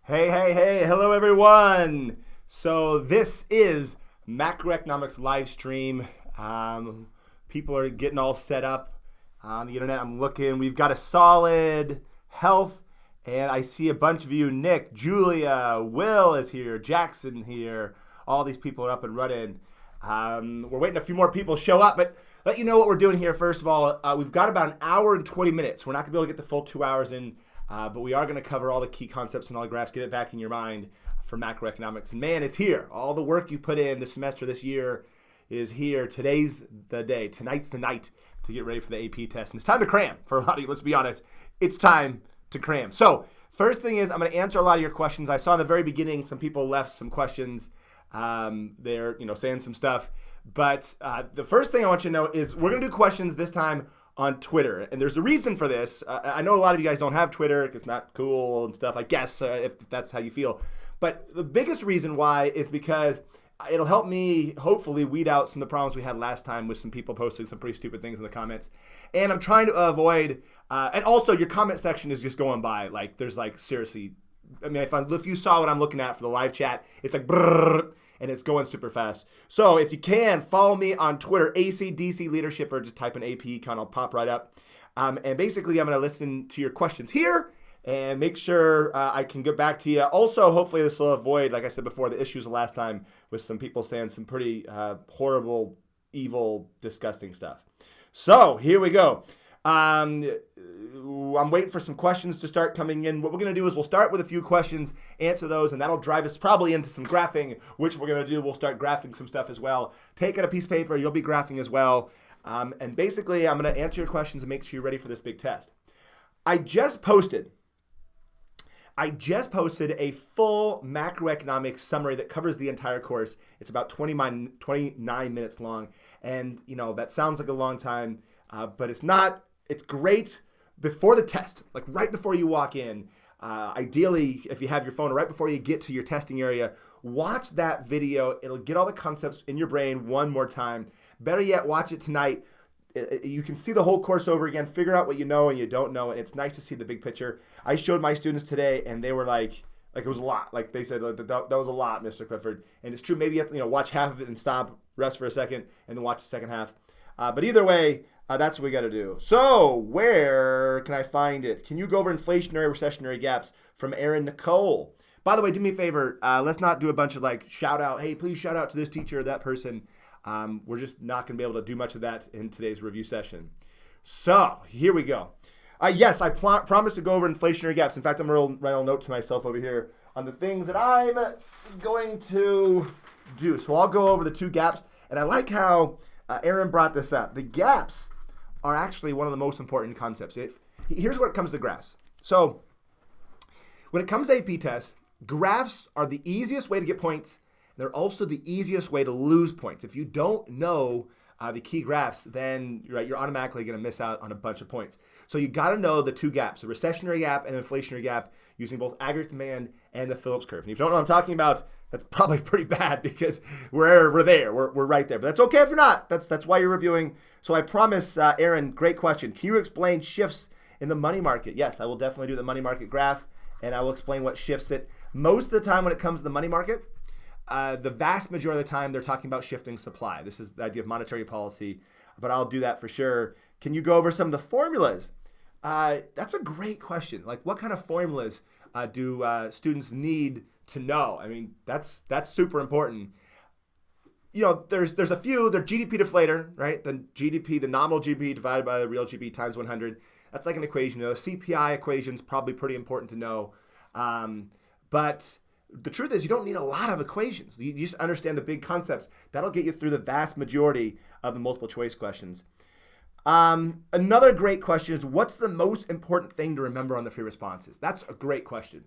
Hey, hello everyone. So this is Macroeconomics live stream. People are getting all set up on the internet. I'm looking, we've got a solid health, and I see a bunch of you. Nick, Julia, Will is here, Jackson here. All these people are up and running. We're waiting a few more people to show up, but let you know what we're doing here. First of all, we've got about an hour and 20 minutes. We're not gonna be able to get the full 2 hours in. But we are going to cover all the key concepts and all the graphs, get it back in your mind for macroeconomics. And man, it's here. All the work you put in this semester, this year is here. Today's the day. Tonight's the night to get ready for the AP test. And it's time to cram for a lot of you. Let's be honest. It's time to cram. So first thing is I'm going to answer a lot of your questions. I saw in the very beginning some people left some questions. They're saying some stuff. But the first thing I want you to know is we're going to do questions this time on Twitter. And there's a reason for this. I know a lot of you guys don't have Twitter. It's not cool and stuff, I guess, if that's how you feel. But the biggest reason why is because it'll help me hopefully weed out some of the problems we had last time with some people posting some pretty stupid things in the comments. And I'm trying to avoid, and also your comment section is just going by. Like, there's like, seriously, I mean, if you saw what I'm looking at for the live chat, it's like, brrr, and it's going super fast. So if you can, follow me on Twitter, ACDC Leadership, or just type in AP, kind of pop right up. And basically, I'm going to listen to your questions here and make sure I can get back to you. Also, hopefully this will avoid, like I said before, the issues of last time with some people saying some pretty horrible, evil, disgusting stuff. So here we go. I'm waiting for some questions to start coming in. What we're going to do is we'll start with a few questions, answer those, and that'll drive us probably into some graphing, which we're going to do. We'll start graphing some stuff as well. Take out a piece of paper. You'll be graphing as well. And basically, I'm going to answer your questions and make sure you're ready for this big test. I just posted a full macroeconomics summary that covers the entire course. It's about 29 minutes long. And, that sounds like a long time, but it's not. It's great before the test, like right before you walk in. Ideally, if you have your phone, right before you get to your testing area, watch that video. It'll get all the concepts in your brain one more time. Better yet, watch it tonight. You can see the whole course over again, figure out what you know and you don't know, and it's nice to see the big picture. I showed my students today, and they were like it was a lot. Like they said, that was a lot, Mr. Clifford. And it's true, maybe you have to watch half of it and stop, rest for a second, and then watch the second half. But either way, that's what we got to do. So where can I find it? Can you go over inflationary, recessionary gaps from Aaron Nicole? By the way, do me a favor. Let's not do a bunch of shout out. Hey, please shout out to this teacher or that person. We're just not going to be able to do much of that in today's review session. So here we go. Yes, I promised to go over inflationary gaps. In fact, I'm going to write a note to myself over here on the things that I'm going to do. So I'll go over the two gaps. And I like how Aaron brought this up. The gaps are actually one of the most important concepts. Here's what comes to graphs. So when it comes to AP tests, graphs are the easiest way to get points. They're also the easiest way to lose points. If you don't know the key graphs, then you're automatically going to miss out on a bunch of points. So you got to know the two gaps, a recessionary gap and an inflationary gap, using both aggregate demand and the Phillips curve. And if you don't know what I'm talking about, that's probably pretty bad because we're there. We're right there. But that's okay if you're not. That's why you're reviewing. So I promise, Aaron, great question. Can you explain shifts in the money market? Yes, I will definitely do the money market graph, and I will explain what shifts it. Most of the time when it comes to the money market, the vast majority of the time they're talking about shifting supply. This is the idea of monetary policy, but I'll do that for sure. Can you go over some of the formulas? That's a great question. Like, what kind of formulas do students need to know? I mean, that's super important. There's a few. They're GDP deflator, right? The GDP, the nominal GDP divided by the real GDP times 100. That's like an equation. CPI equation's probably pretty important to know. But the truth is you don't need a lot of equations. You just understand the big concepts. That'll get you through the vast majority of the multiple choice questions. Another great question is, what's the most important thing to remember on the free responses? That's a great question.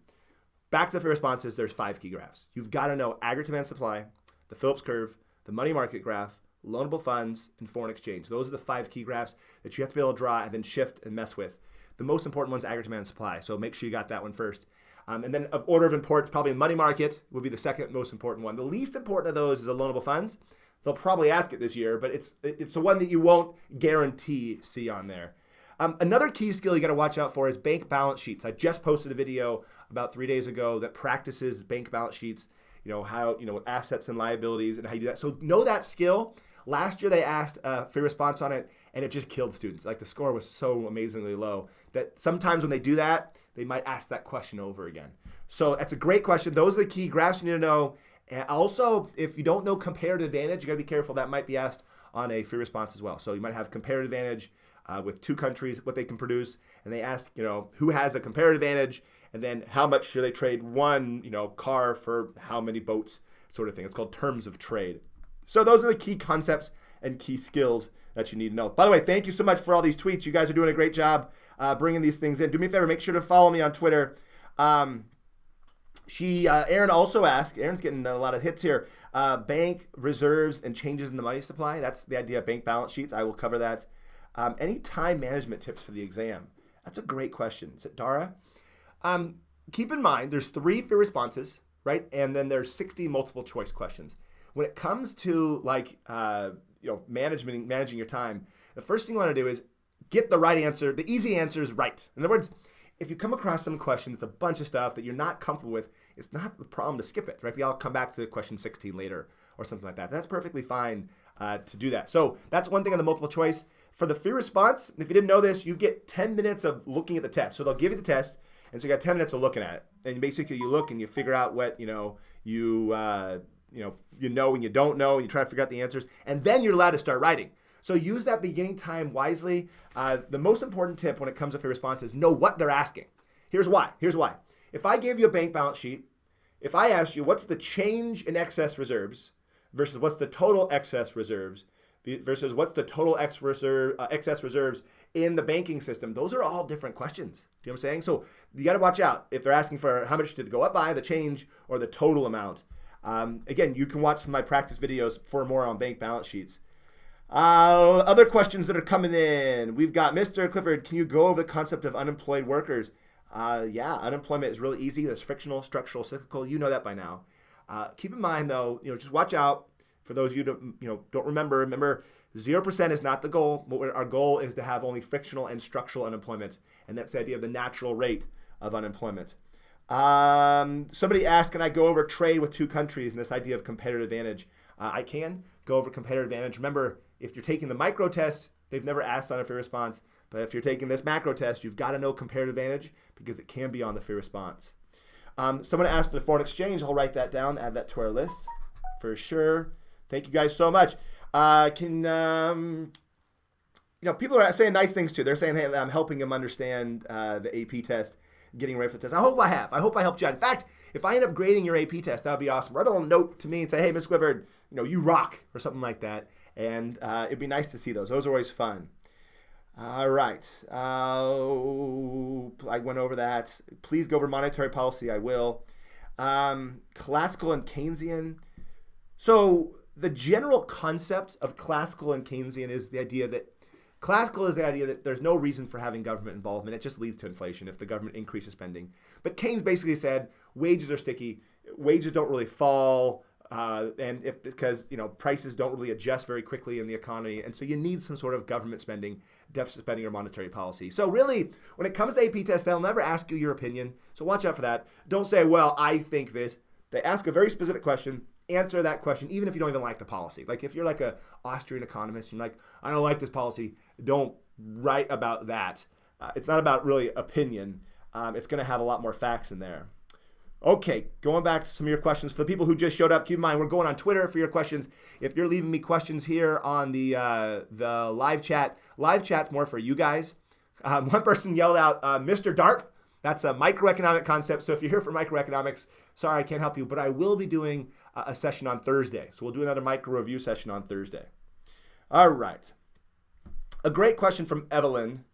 Back to the free responses, there's 5 key graphs. You've got to know aggregate demand supply, the Phillips curve, the money market graph, loanable funds, and foreign exchange. Those are the 5 key graphs that you have to be able to draw and then shift and mess with. The most important one's aggregate demand supply, so make sure you got that one first. And then of order of importance, probably money market would be the second most important one. The least important of those is the loanable funds. They'll probably ask it this year, but it's the one that you won't guarantee see on there. Another key skill you got to watch out for is bank balance sheets. I just posted a video about 3 days ago that practices bank balance sheets, how, assets and liabilities and how you do that. So know that skill. Last year they asked a free response on it, and it just killed students. Like the score was so amazingly low that sometimes when they do that, they might ask that question over again. So that's a great question. Those are the key graphs you need to know. And also, if you don't know comparative advantage, you got to be careful. That might be asked on a free response as well. So you might have comparative advantage with 2 countries, what they can produce, and they ask, who has a comparative advantage, and then how much should they trade one, car for how many boats, sort of thing. It's called terms of trade. So those are the key concepts and key skills that you need to know. By the way, thank you so much for all these tweets. You guys are doing a great job bringing these things in. Do me a favor, make sure to follow me on Twitter. Erin also asked, Erin's getting a lot of hits here, bank reserves and changes in the money supply. That's the idea of bank balance sheets. I will cover that. Any time management tips for the exam? That's a great question. Is it Dara? Keep in mind, there's 3 free responses, right? And then there's 60 multiple choice questions. When it comes to managing your time, the first thing you want to do is get the right answer, the easy answers right. In other words, if you come across some question that's a bunch of stuff that you're not comfortable with, it's not a problem to skip it, right? I'll come back to question 16 later or something like that. That's perfectly fine to do that. So that's one thing on the multiple choice. For the free response, if you didn't know this, you get 10 minutes of looking at the test. So they'll give you the test, and so you got 10 minutes of looking at it. And basically you look and you figure out what, you know and you don't know, and you try to figure out the answers, and then you're allowed to start writing. So use that beginning time wisely. The most important tip when it comes to free response is know what they're asking. Here's why. If I gave you a bank balance sheet, if I asked you what's the change in excess reserves versus what's the total excess reserves versus what's the total excess reserves in the banking system, those are all different questions. Do you know what I'm saying? So you got to watch out if they're asking for how much did it go up by, the change, or the total amount. Again, you can watch my practice videos for more on bank balance sheets. Other questions that are coming in. We've got Mr. Clifford, can you go over the concept of unemployed workers? Yeah, unemployment is really easy. There's frictional, structural, cyclical. You know that by now. Keep in mind, though, just watch out. For those of you who don't remember 0% is not the goal. Our goal is to have only frictional and structural unemployment, and that's the idea of the natural rate of unemployment. Somebody asked, can I go over trade with 2 countries and this idea of competitive advantage? I can go over competitive advantage. Remember, if you're taking the micro test, they've never asked on a free response. But if you're taking this macro test, you've got to know comparative advantage because it can be on the free response. Someone asked for the foreign exchange. I'll write that down, add that to our list for sure. Thank you guys so much. People are saying nice things too. They're saying, hey, I'm helping them understand the AP test, getting ready for the test. I hope I have. I hope I helped you out. In fact, if I end up grading your AP test, that would be awesome. Write a little note to me and say, hey, Ms. Clifford, you rock, or something like that. And it'd be nice to see those. Those are always fun. All right. I went over that. Please go over monetary policy. I will. Classical and Keynesian. So the general concept of classical and Keynesian is the idea that there's no reason for having government involvement. It just leads to inflation if the government increases spending. But Keynes basically said wages are sticky. Wages don't really fall. Because prices don't really adjust very quickly in the economy, and so you need some sort of government spending, deficit spending, or monetary policy. So really, when it comes to AP tests, they'll never ask you your opinion. So watch out for that. Don't say, "Well, I think this." They ask a very specific question. Answer that question, even if you don't even like the policy. Like if you're like a Austrian economist, and you're like, "I don't like this policy." Don't write about that. It's not about really opinion. It's going to have a lot more facts in there. Okay, going back to some of your questions. For the people who just showed up, keep in mind, we're going on Twitter for your questions. If you're leaving me questions here on the live chat's more for you guys. One person yelled out, Mr. DARP. That's a microeconomic concept. So if you're here for microeconomics, sorry, I can't help you. But I will be doing a session on Thursday. So we'll do another micro review session on Thursday. All right. A great question from Evelyn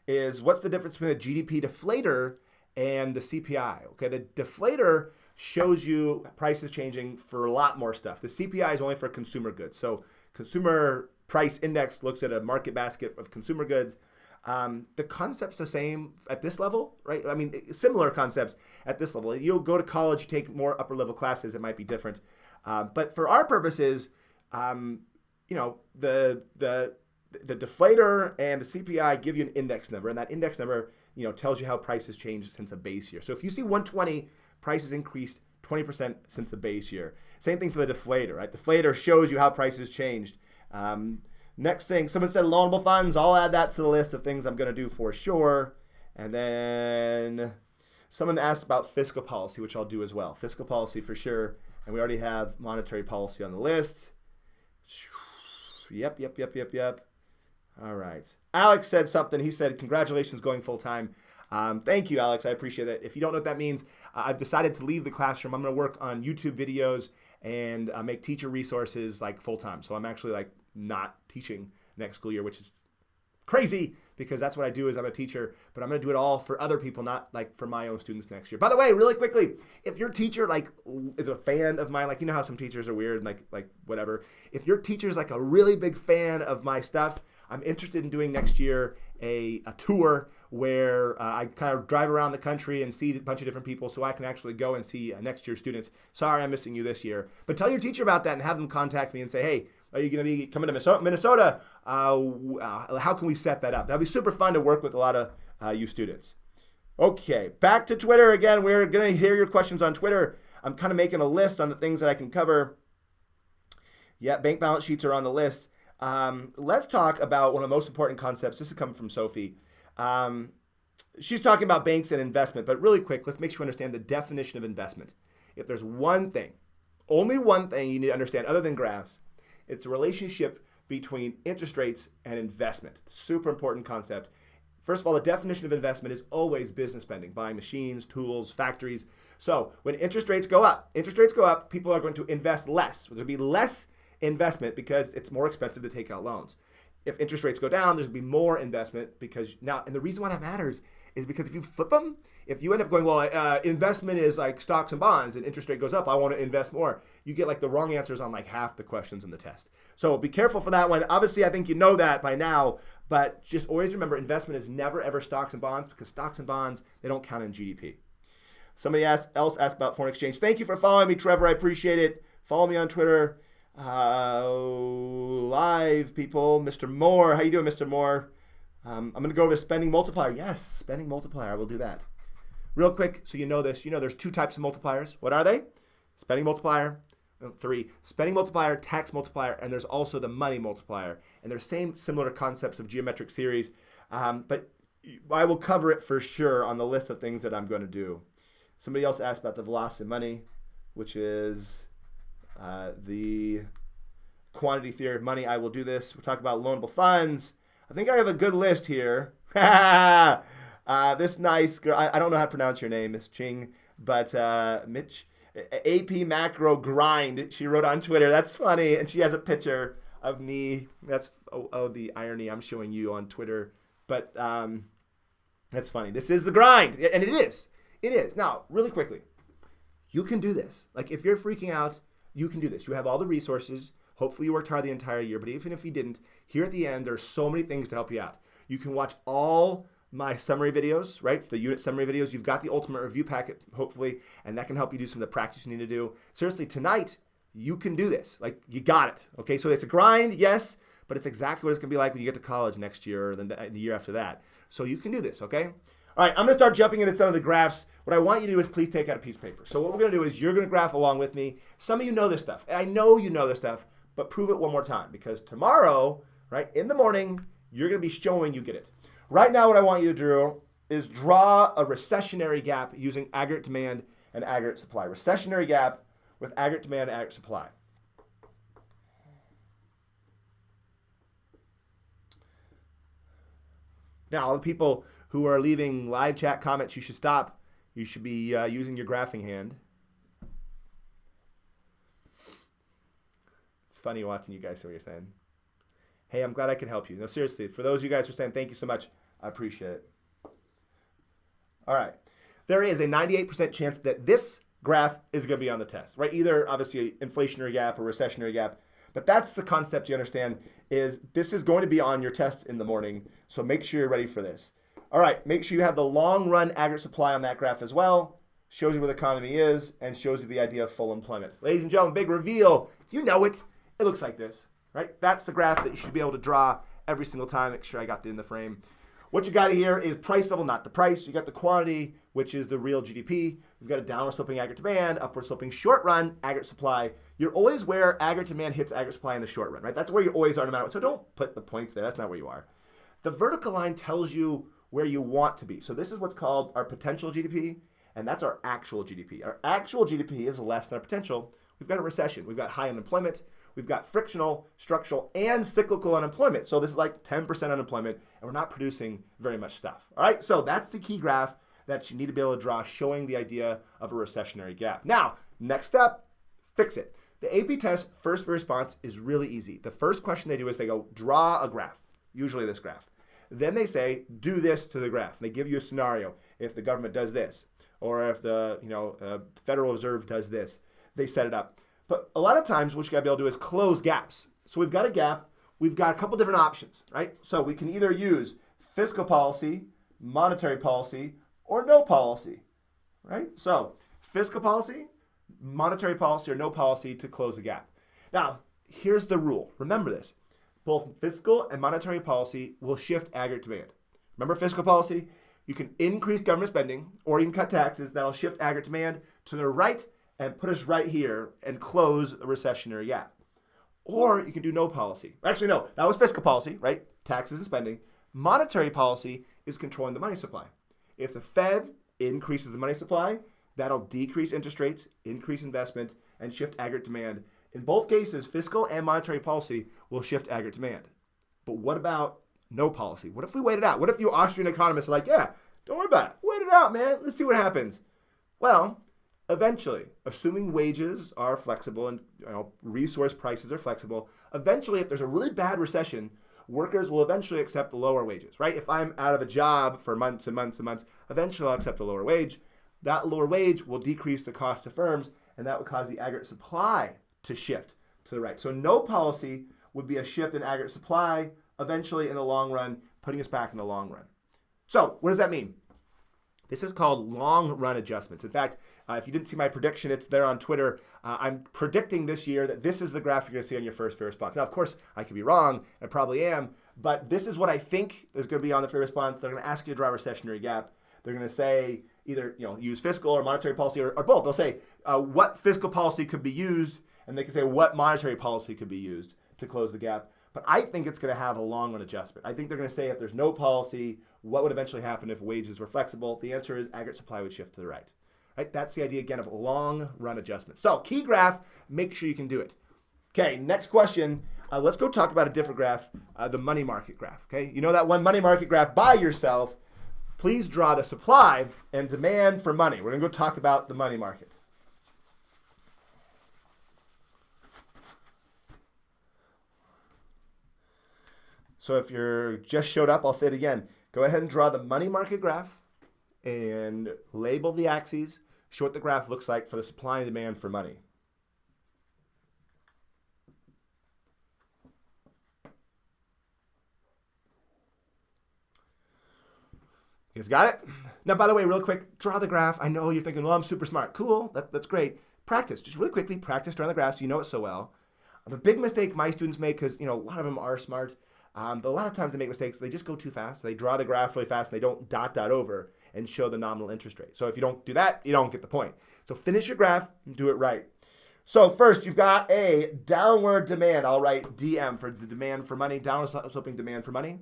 is, what's the difference between a GDP deflator and the CPI? Okay, the deflator shows you prices changing for a lot more stuff. The CPI is only for consumer goods. So consumer price index looks at a market basket of consumer goods. The concept's the same at this level, right? I mean, similar concepts at this level. You'll go to college, you take more upper level classes, it might be different. But for our purposes, the the deflator and the CPI give you an index number, and that index number, tells you how prices changed since a base year. So if you see 120, prices increased 20% since the base year. Same thing for the deflator, right? Deflator shows you how prices changed. Next thing, someone said loanable funds. I'll add that to the list of things I'm going to do for sure. And then someone asked about fiscal policy, which I'll do as well. Fiscal policy for sure. And we already have monetary policy on the list. Yep. All right. Alex said something. He said, congratulations going full time. Thank you, Alex. I appreciate that. If you don't know what that means, I've decided to leave the classroom. I'm going to work on YouTube videos and make teacher resources like full time. So I'm actually like not teaching next school year, which is crazy because that's what I do is I'm a teacher, but I'm going to do it all for other people, not like for my own students next year. By the way, really quickly, if your teacher like is a fan of mine, like how some teachers are weird, like whatever. If your teacher is like a really big fan of my stuff, I'm interested in doing next year a tour where I kind of drive around the country and see a bunch of different people so I can actually go and see next year's students. Sorry, I'm missing you this year. But tell your teacher about that and have them contact me and say, hey, are you going to be coming to Minnesota? How can we set that up? That'd be super fun to work with a lot of you students. Okay, back to Twitter again. We're going to hear your questions on Twitter. I'm kind of making a list on the things that I can cover. Yeah, bank balance sheets are on the list. Let's talk about one of the most important concepts. This is coming from Sophie. She's talking about banks and investment, but really quick, let's make sure we understand the definition of investment. If there's one thing, only one thing you need to understand other than graphs, it's a relationship between interest rates and investment. Super important concept. First of all, the definition of investment is always business spending, buying machines, tools, factories. So when interest rates go up, people are going to invest less. There'll be less investment because it's more expensive to take out loans. If interest rates go down, there's going to be more investment because now, and the reason why that matters is because if you flip them, if you end up going, well, investment is like stocks and bonds and interest rate goes up, I want to invest more. You get like the wrong answers on like half the questions in the test. So be careful for that one. Obviously, I think you know that by now, but just always remember investment is never ever stocks and bonds because stocks and bonds, they don't count in GDP. Somebody else asked about foreign exchange. Thank you for following me, Trevor. I appreciate it. Follow me on Twitter. Live people, Mr. Moore. How you doing, Mr. Moore? I'm going to go over spending multiplier. Yes, spending multiplier. I will do that. Real quick, so you know this. There's two types of multipliers. What are they? Spending multiplier. 3. Spending multiplier, tax multiplier, and there's also the money multiplier. And they're similar concepts of geometric series. But I will cover it for sure on the list of things that I'm going to do. Somebody else asked about the velocity of money, which is the quantity theory of money. I will do this. We'll talk about loanable funds. I think I have a good list here. This nice girl, I don't know how to pronounce your name, Miss Ching, but Mitch, AP Macro Grind, she wrote on Twitter. That's funny. And she has a picture of me. That's, the irony I'm showing you on Twitter. But that's funny. This is the grind. And it is. It is. Now, really quickly, you can do this. Like if you're freaking out, you can do this. You have all the resources. Hopefully you worked hard the entire year, but even if you didn't, here at the end, there's so many things to help you out. You can watch all my summary videos, right? The unit summary videos. You've got the ultimate review packet, hopefully, and that can help you do some of the practice you need to do. Seriously, tonight, you can do this. Like, you got it, okay? So it's a grind, yes, but it's exactly what it's going to be like when you get to college next year or the year after that. So you can do this, okay? All right, I'm going to start jumping into some of the graphs. What I want you to do is please take out a piece of paper. So what we're going to do is you're going to graph along with me. Some of you know this stuff, and I know you know this stuff, but prove it one more time because tomorrow, right, in the morning, you're going to be showing you get it. Right now, what I want you to do is draw a recessionary gap using aggregate demand and aggregate supply. Recessionary gap with aggregate demand and aggregate supply. Now, all the people who are leaving live chat comments, you should stop. You should be using your graphing hand. It's funny watching you guys say what you're saying. Hey, I'm glad I could help you. No, seriously, for those of you guys who are saying thank you so much, I appreciate it. All right. There is a 98% chance that this graph is going to be on the test, right? Either, obviously, inflationary gap or recessionary gap. But that's the concept you understand is this is going to be on your test in the morning. So make sure you're ready for this. All right. Make sure you have the long run aggregate supply on that graph as well. Shows you where the economy is and shows you the idea of full employment. Ladies and gentlemen, big reveal. You know it. It looks like this, right? That's the graph that you should be able to draw every single time. Make sure I got in the frame. What you got here is price level, not the price. You got the quantity, which is the real GDP. You've got a downward sloping aggregate demand, upward sloping short run aggregate supply. You're always where aggregate demand hits aggregate supply in the short run, right? That's where you always are no matter what. So don't put the points there. That's not where you are. The vertical line tells you where you want to be. So this is what's called our potential GDP, and that's our actual GDP. Our actual GDP is less than our potential. We've got a recession. We've got high unemployment. We've got frictional, structural, and cyclical unemployment. So this is like 10% unemployment, and we're not producing very much stuff. All right, so that's the key graph that you need to be able to draw showing the idea of a recessionary gap. Now, next step, fix it. The AP test first response is really easy. The first question they do is they go, draw a graph, usually this graph. Then they say, do this to the graph. And they give you a scenario. If the government does this, or if the Federal Reserve does this, they set it up. But a lot of times what you gotta be able to do is close gaps. So we've got a gap, we've got a couple different options, right? So we can either use fiscal policy, monetary policy, or no policy, right? So fiscal policy, monetary policy, or no policy to close a gap. Now, here's the rule. Remember this. Both fiscal and monetary policy will shift aggregate demand. Remember fiscal policy? You can increase government spending, or you can cut taxes. That'll shift aggregate demand to the right and put us right here and close a recessionary gap. Or you can do no policy. Actually, no, that was fiscal policy, right? Taxes and spending. Monetary policy is controlling the money supply. If the Fed increases the money supply, that'll decrease interest rates, increase investment, and shift aggregate demand. In both cases, fiscal and monetary policy will shift aggregate demand. But what about no policy? What if we wait it out? What if you Austrian economists are like, yeah, don't worry about it. Wait it out, man. Let's see what happens. Well, eventually, assuming wages are flexible and resource prices are flexible, eventually, if there's a really bad recession, workers will eventually accept the lower wages, right? If I'm out of a job for months and months and months, eventually I'll accept a lower wage. That lower wage will decrease the cost to firms, and that would cause the aggregate supply to shift to the right. So no policy would be a shift in aggregate supply, eventually in the long run, putting us back in the long run. So what does that mean? This is called long run adjustments. In fact, if you didn't see my prediction, it's there on Twitter. I'm predicting this year that this is the graph you're going to see on your first fair response. Now, of course, I could be wrong. I probably am. But this is what I think is going to be on the fair response. They're going to ask you to draw a recessionary gap. They're going to say either use fiscal or monetary policy or both. They'll say what fiscal policy could be used, and they can say what monetary policy could be used to close the gap. But I think it's going to have a long run adjustment. I think they're going to say if there's no policy, what would eventually happen if wages were flexible? The answer is aggregate supply would shift to the right. Right? That's the idea, again, of a long run adjustment. So key graph, make sure you can do it. Okay, next question. Let's go talk about a different graph, the money market graph. Okay, you know that one money market graph by yourself. Please draw the supply and demand for money. We're going to go talk about the money market. So if you're just showed up, I'll say it again. Go ahead and draw the money market graph and label the axes. Show what the graph looks like for the supply and demand for money. You guys got it? Now, by the way, real quick, draw the graph. I know you're thinking, well, I'm super smart. Cool, that's great. Practice, just really quickly, practice drawing the graph so you know it so well. The big mistake my students make, because a lot of them are smart, but a lot of times they make mistakes. They just go too fast. They draw the graph really fast, and they don't dot over and show the nominal interest rate. So if you don't do that, you don't get the point. So finish your graph and do it right. So first, you've got a downward demand. I'll write DM for the demand for money, downward sloping demand for money.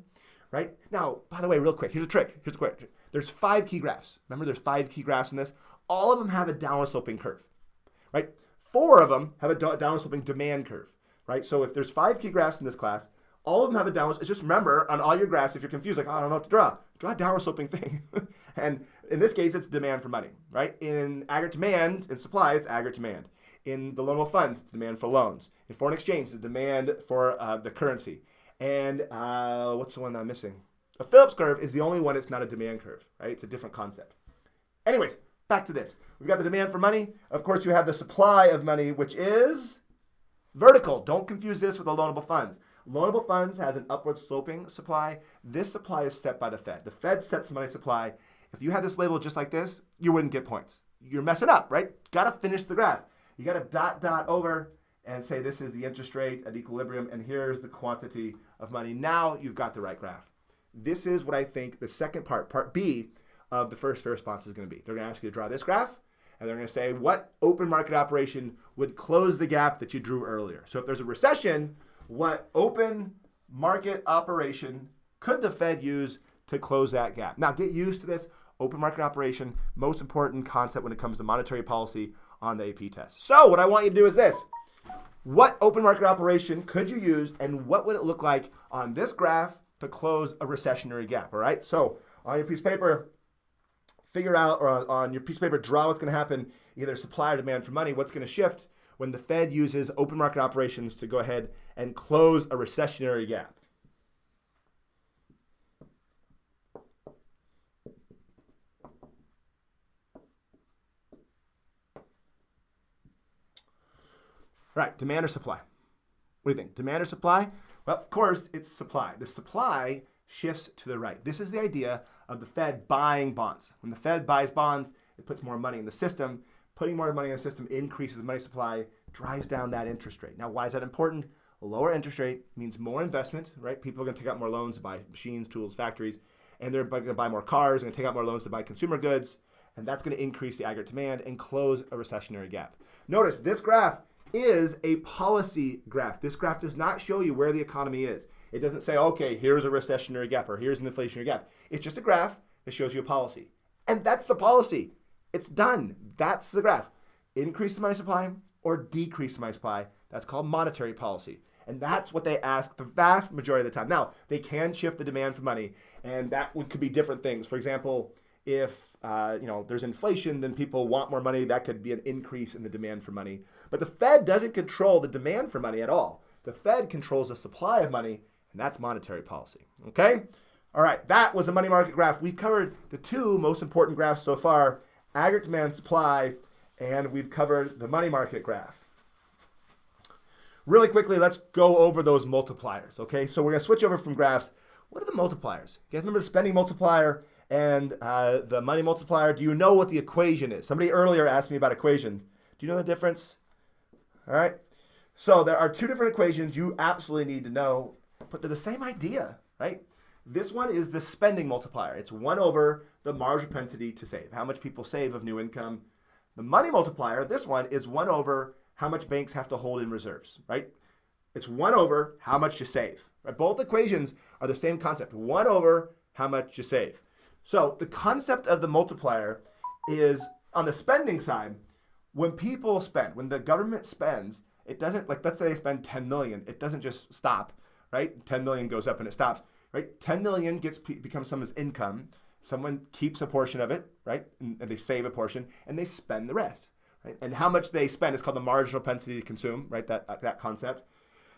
Right? Now, by the way, real quick, here's a trick. There's 5 key graphs. Remember, there's 5 key graphs in this. All of them have a downward sloping curve. Right? 4 of them have a downward sloping demand curve. Right? So if there's 5 key graphs in this class, all of them have a downward. Just remember on all your graphs, if you're confused, like, oh, I don't know what to draw a downward sloping thing. And in this case, it's demand for money. Right? In aggregate demand and supply, it's aggregate demand. In the loanable funds, it's demand for loans. In foreign exchange, it's demand for the currency. And what's the one that I'm missing? A Phillips curve is the only one that's not a demand curve, right? It's a different concept. Anyways, back to this. We've got the demand for money. Of course, you have the supply of money, which is vertical. Don't confuse this with the loanable funds. Loanable funds has an upward sloping supply. This supply is set by the Fed. The Fed sets the money supply. If you had this labeled just like this, you wouldn't get points. You're messing up, right? Got to finish the graph. You got to dot over and say this is the interest rate at equilibrium, and here's the quantity of money. Now you've got the right graph. This is what I think the second part B of the first fair response is going to be. They're going to ask you to draw this graph, and they're going to say what open market operation would close the gap that you drew earlier. So if there's a recession, what open market operation could the Fed use to close that gap? Now get used to this. Open market operation, most important concept when it comes to monetary policy on the AP test. So what I want you to do is this. What open market operation could you use, and what would it look like on this graph to close a recessionary gap? All right, so on your piece of paper, figure out, or on your piece of paper, draw what's going to happen, either supply or demand for money, what's going to shift when the Fed uses open market operations to go ahead and close a recessionary gap. Right, demand or supply? What do you think? Demand or supply? Well, of course, it's supply. The supply shifts to the right. This is the idea of the Fed buying bonds. When the Fed buys bonds, it puts more money in the system. Putting more money in the system increases the money supply, drives down that interest rate. Now, why is that important? A lower interest rate means more investment, right? People are going to take out more loans to buy machines, tools, factories, and they're going to buy more cars, going to take out more loans to buy consumer goods, and that's going to increase the aggregate demand and close a recessionary gap. Notice this graph is a policy graph. This graph does not show you where the economy is. It doesn't say, okay, here's a recessionary gap or here's an inflationary gap. It's just a graph that shows you a policy. And that's the policy. It's done. That's the graph. Increase the money supply or decrease the money supply. That's called monetary policy. And that's what they ask the vast majority of the time. Now, they can shift the demand for money, and that could be different things. For example, if there's inflation, then people want more money. That could be an increase in the demand for money. But the Fed doesn't control the demand for money at all. The Fed controls the supply of money, and that's monetary policy. Okay? All right, that was a money market graph. We've covered the two most important graphs so far, aggregate demand and supply, and we've covered the money market graph. Really quickly, let's go over those multipliers. Okay, so we're going to switch over from graphs. What are the multipliers? You guys remember the spending multiplier and the money multiplier? Do you know what the equation is? Somebody earlier asked me about equations. Do you know the difference? All right. So there are two different equations you absolutely need to know, but they're the same idea, right? This one is the spending multiplier. It's 1 over the marginal propensity to save, how much people save of new income. The money multiplier, this one, is 1 over how much banks have to hold in reserves, right? It's 1 over how much you save. Right? Both equations are the same concept, 1 over how much you save. So the concept of the multiplier is on the spending side, when people spend, when the government spends, it doesn't, like let's say they spend 10 million, it doesn't just stop, right? 10 million goes up and it stops, right? 10 million becomes someone's income. Someone keeps a portion of it, right? And they save a portion and they spend the rest, right? And how much they spend is called the marginal propensity to consume, right? That concept.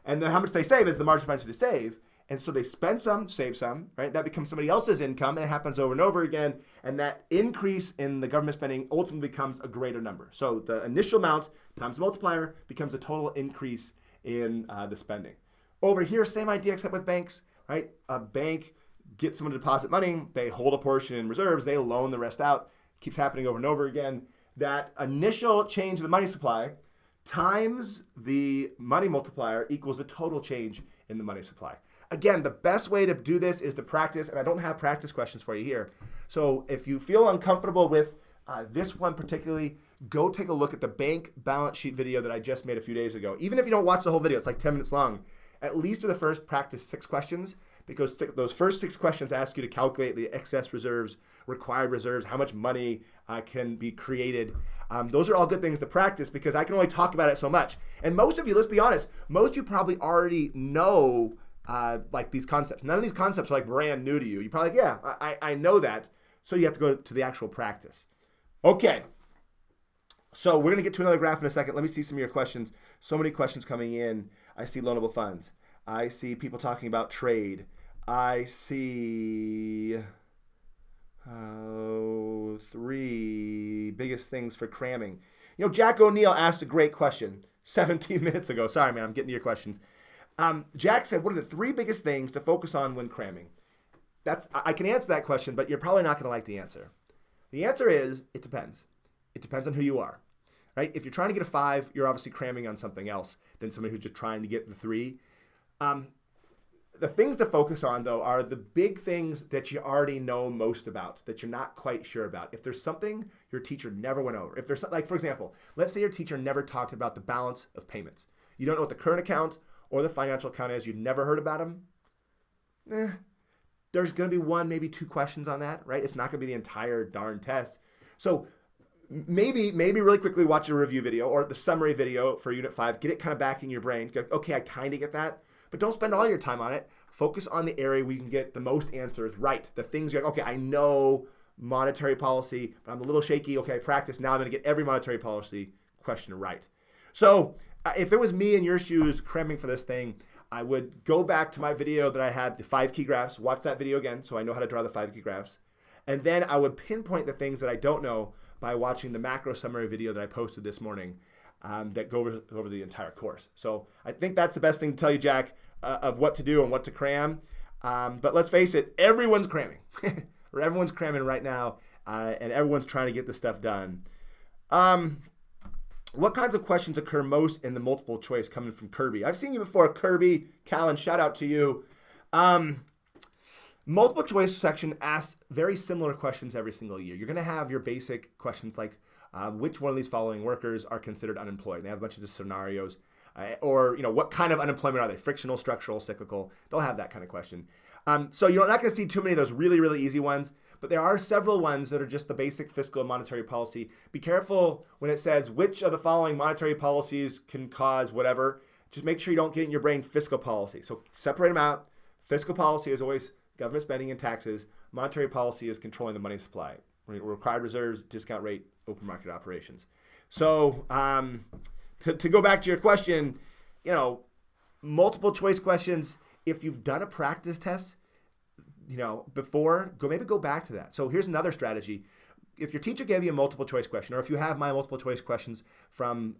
And then how much they save is the marginal propensity to save. And so they spend some, save some, right? That becomes somebody else's income, and it happens over and over again. And that increase in the government spending ultimately becomes a greater number. So the initial amount times the multiplier becomes a total increase in the spending. Over here, same idea except with banks, right? A bank gets someone to deposit money, they hold a portion in reserves, they loan the rest out. It keeps happening over and over again. That initial change in the money supply times the money multiplier equals the total change in the money supply. Again, the best way to do this is to practice, and I don't have practice questions for you here. So if you feel uncomfortable with this one particularly, go take a look at the bank balance sheet video that I just made a few days ago. Even if you don't watch the whole video, it's like 10 minutes long. At least do the first practice 6 questions, because those first 6 questions ask you to calculate the excess reserves, required reserves, how much money can be created. Those are all good things to practice because I can only talk about it so much. And most of you, let's be honest, most of you probably already know like these concepts. None of these concepts are like brand new to you. You're probably like, yeah, I know that. So you have to go to the actual practice. Okay. So we're going to get to another graph in a second. Let me see some of your questions. So many questions coming in. I see loanable funds. I see people talking about trade. I see 3 biggest things for cramming. You know, Jack O'Neill asked a great question 17 minutes ago. Sorry, man, I'm getting to your questions. Jack said, what are the 3 biggest things to focus on when cramming? I can answer that question, but you're probably not going to like the answer. The answer is, it depends. It depends on who you are. right? If you're trying to get a 5, you're obviously cramming on something else than somebody who's just trying to get the 3. The things to focus on, though, are the big things that you already know most about, that you're not quite sure about. If there's something your teacher never went over, if there's like, for example, let's say your teacher never talked about the balance of payments. You don't know what the current account or the financial account is. You've never heard about them. There's going to be 1, maybe 2 questions on that, right? It's not going to be the entire darn test. So maybe really quickly watch a review video or the summary video for Unit 5. Get it kind of back in your brain. Go, okay, I kind of get that. But don't spend all your time on it. Focus on the area where you can get the most answers right. The things you're like, okay, I know monetary policy, but I'm a little shaky. Okay, practice. Now I'm going to get every monetary policy question right. So if it was me in your shoes cramming for this thing, I would go back to my video that I had, the 5 key graphs, watch that video again so I know how to draw the 5 key graphs. And then I would pinpoint the things that I don't know by watching the macro summary video that I posted this morning that go over the entire course. So I think that's the best thing to tell you, Jack, of what to do and what to cram. But let's face it, everyone's cramming. Or everyone's cramming right now, and everyone's trying to get this stuff done. What kinds of questions occur most in the multiple choice coming from Kirby? I've seen you before, Kirby. Callan, shout out to you. Multiple choice section asks very similar questions every single year. You're going to have your basic questions like, which one of these following workers are considered unemployed? They have a bunch of just scenarios. Or, what kind of unemployment are they? Frictional, structural, cyclical? They'll have that kind of question. So you're not going to see too many of those really, really easy ones, but there are several ones that are just the basic fiscal and monetary policy. Be careful when it says which of the following monetary policies can cause whatever. Just make sure you don't get in your brain fiscal policy. So separate them out. Fiscal policy is always government spending and taxes. Monetary policy is controlling the money supply. Required reserves, discount rate, open market operations. So to go back to your question, multiple choice questions, if you've done a practice test, before, maybe go back to that. So here's another strategy. If your teacher gave you a multiple choice question, or if you have my multiple choice questions from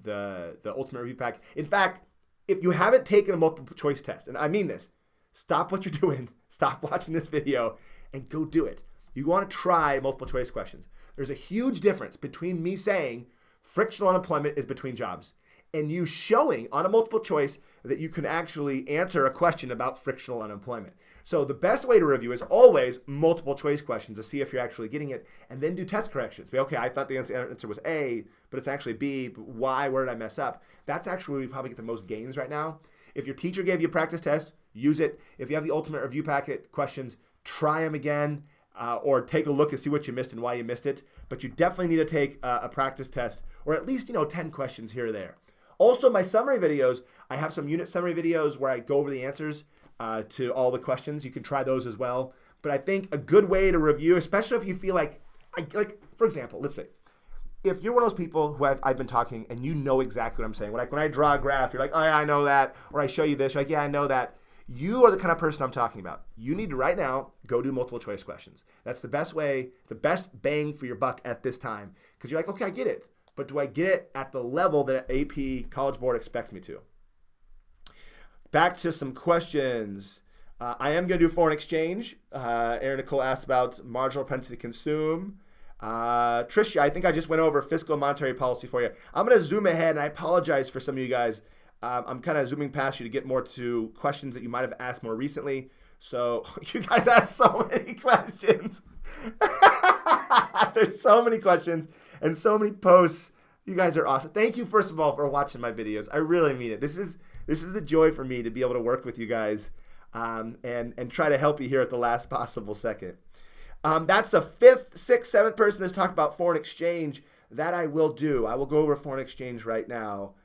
the Ultimate Review Pack. In fact, if you haven't taken a multiple choice test, and I mean this, stop what you're doing, stop watching this video, and go do it. You want to try multiple choice questions. There's a huge difference between me saying frictional unemployment is between jobs and you showing on a multiple choice that you can actually answer a question about frictional unemployment. So the best way to review is always multiple choice questions to see if you're actually getting it, and then do test corrections. Be okay, I thought the answer was A, but it's actually B. But why? Where did I mess up? That's actually where we probably get the most gains right now. If your teacher gave you a practice test, use it. If you have the Ultimate Review Packet questions, try them again. Or take a look and see what you missed and why you missed it. But you definitely need to take a practice test, or at least 10 questions here or there. Also, my summary videos, I have some unit summary videos where I go over the answers to all the questions. You can try those as well. But I think a good way to review, especially if you feel like for example, let's say, if you're one of those people who I've been talking and you know exactly what I'm saying. When I draw a graph, you're like, oh yeah, I know that. Or I show you this, you're like, yeah, I know that. You are the kind of person I'm talking about. You need to right now go do multiple choice questions. That's the best way, the best bang for your buck at this time. Because you're like, okay, I get it. But do I get it at the level that AP College Board expects me to? Back to some questions. I am going to do foreign exchange. Aaron Nicole asked about marginal propensity to consume. Tricia, I think I just went over fiscal and monetary policy for you. I'm going to zoom ahead, and I apologize for some of you guys. I'm kind of zooming past you to get more to questions that you might have asked more recently. So you guys asked so many questions. There's so many questions and so many posts. You guys are awesome. Thank you, first of all, for watching my videos. I really mean it. This is the joy for me to be able to work with you guys and try to help you here at the last possible second. That's the 5th, 6th, 7th person that's talked about foreign exchange. That I will do. I will go over foreign exchange right now.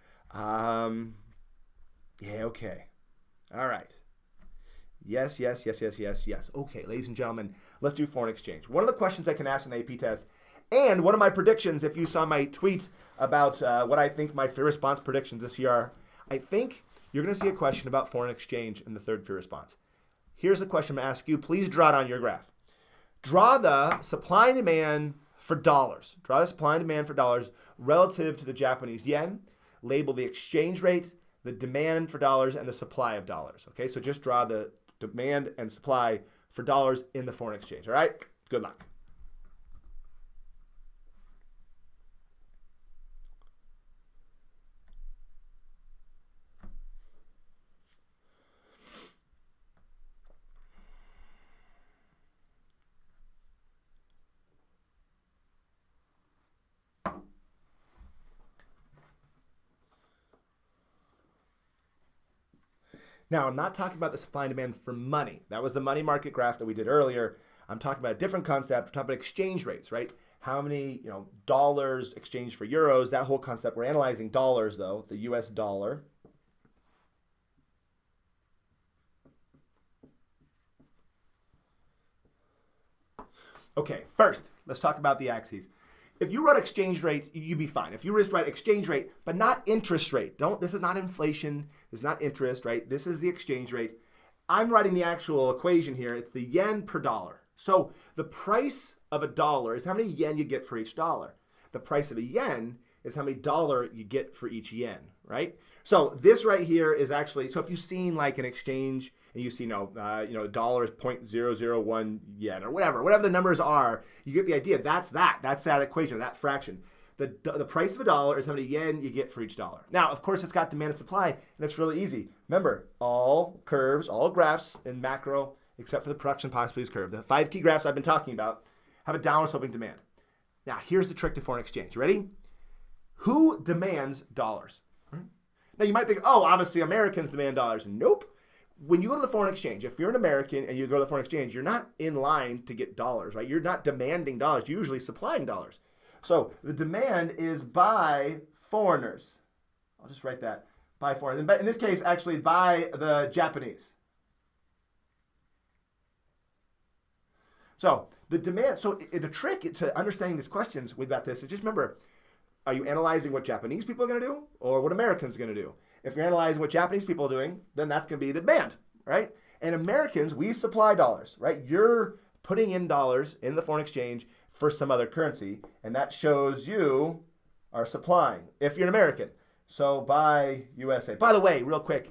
Yeah, okay. All right. Yes. Okay, ladies and gentlemen, let's do foreign exchange. One of the questions I can ask in the AP test, and one of my predictions, if you saw my tweet about what I think my fear response predictions this year are, I think you're going to see a question about foreign exchange in the 3rd fear response. Here's the question I'm going to ask you. Please draw it on your graph. Draw the supply and demand for dollars. Draw the supply and demand for dollars relative to the Japanese yen. Label the exchange rate, the demand for dollars, and the supply of dollars. Okay, so just draw the demand and supply for dollars in the foreign exchange. All right, good luck. Now, I'm not talking about the supply and demand for money. That was the money market graph that we did earlier. I'm talking about a different concept. We're talking about exchange rates, right? How many, dollars exchanged for euros, that whole concept. We're analyzing dollars, though, the US dollar. Okay, first, let's talk about the axes. If you write exchange rate, you'd be fine. If you just write exchange rate, but not interest rate. This is not inflation. This is not interest, right? This is the exchange rate. I'm writing the actual equation here. It's the yen per dollar. So the price of a dollar is how many yen you get for each dollar. The price of a yen is how many dollar you get for each yen, right? So this right here is actually, so if you've seen like an exchange and you see, a dollar is 0.001 yen or whatever the numbers are, you get the idea. That's that equation, that fraction. The price of a dollar is how many yen you get for each dollar. Now, of course, it's got demand and supply, and it's really easy. Remember, all curves, all graphs in macro, except for the production possibilities curve, the 5 key graphs I've been talking about, have a downward sloping demand. Now, here's the trick to foreign exchange. Ready? Who demands dollars? Now, you might think, obviously Americans demand dollars. Nope. When you go to the foreign exchange, if you're an American and you go to the foreign exchange, you're not in line to get dollars, right? You're not demanding dollars. You're usually supplying dollars. So the demand is by foreigners. I'll just write that. By foreigners. But in this case, actually by the Japanese. So the demand, the trick to understanding these questions about this is just remember, are you analyzing what Japanese people are going to do or what Americans are going to do? If you're analyzing what Japanese people are doing, then that's going to be the demand, right? And Americans, we supply dollars, right? You're putting in dollars in the foreign exchange for some other currency, and that shows you are supplying if you're an American. So buy USA. By the way, real quick,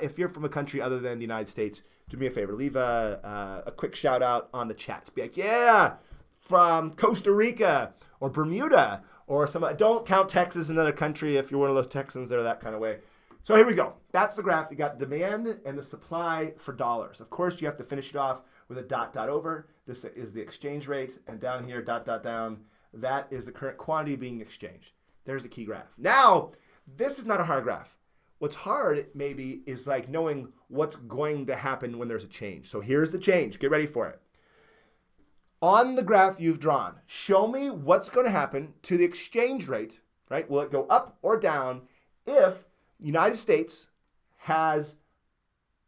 if you're from a country other than the United States, do me a favor, leave a quick shout out on the chats. Be like, yeah, from Costa Rica or Bermuda or don't count Texas as another country if you're one of those Texans that are that kind of way. So here we go. That's the graph. You got demand and the supply for dollars. Of course, you have to finish it off with a dot over. This is the exchange rate, and down here, dot down. That is the current quantity being exchanged. There's the key graph. Now, this is not a hard graph. What's hard, maybe, is like knowing what's going to happen when there's a change. So here's the change. Get ready for it. On the graph you've drawn, show me what's going to happen to the exchange rate, right? Will it go up or down if the United States has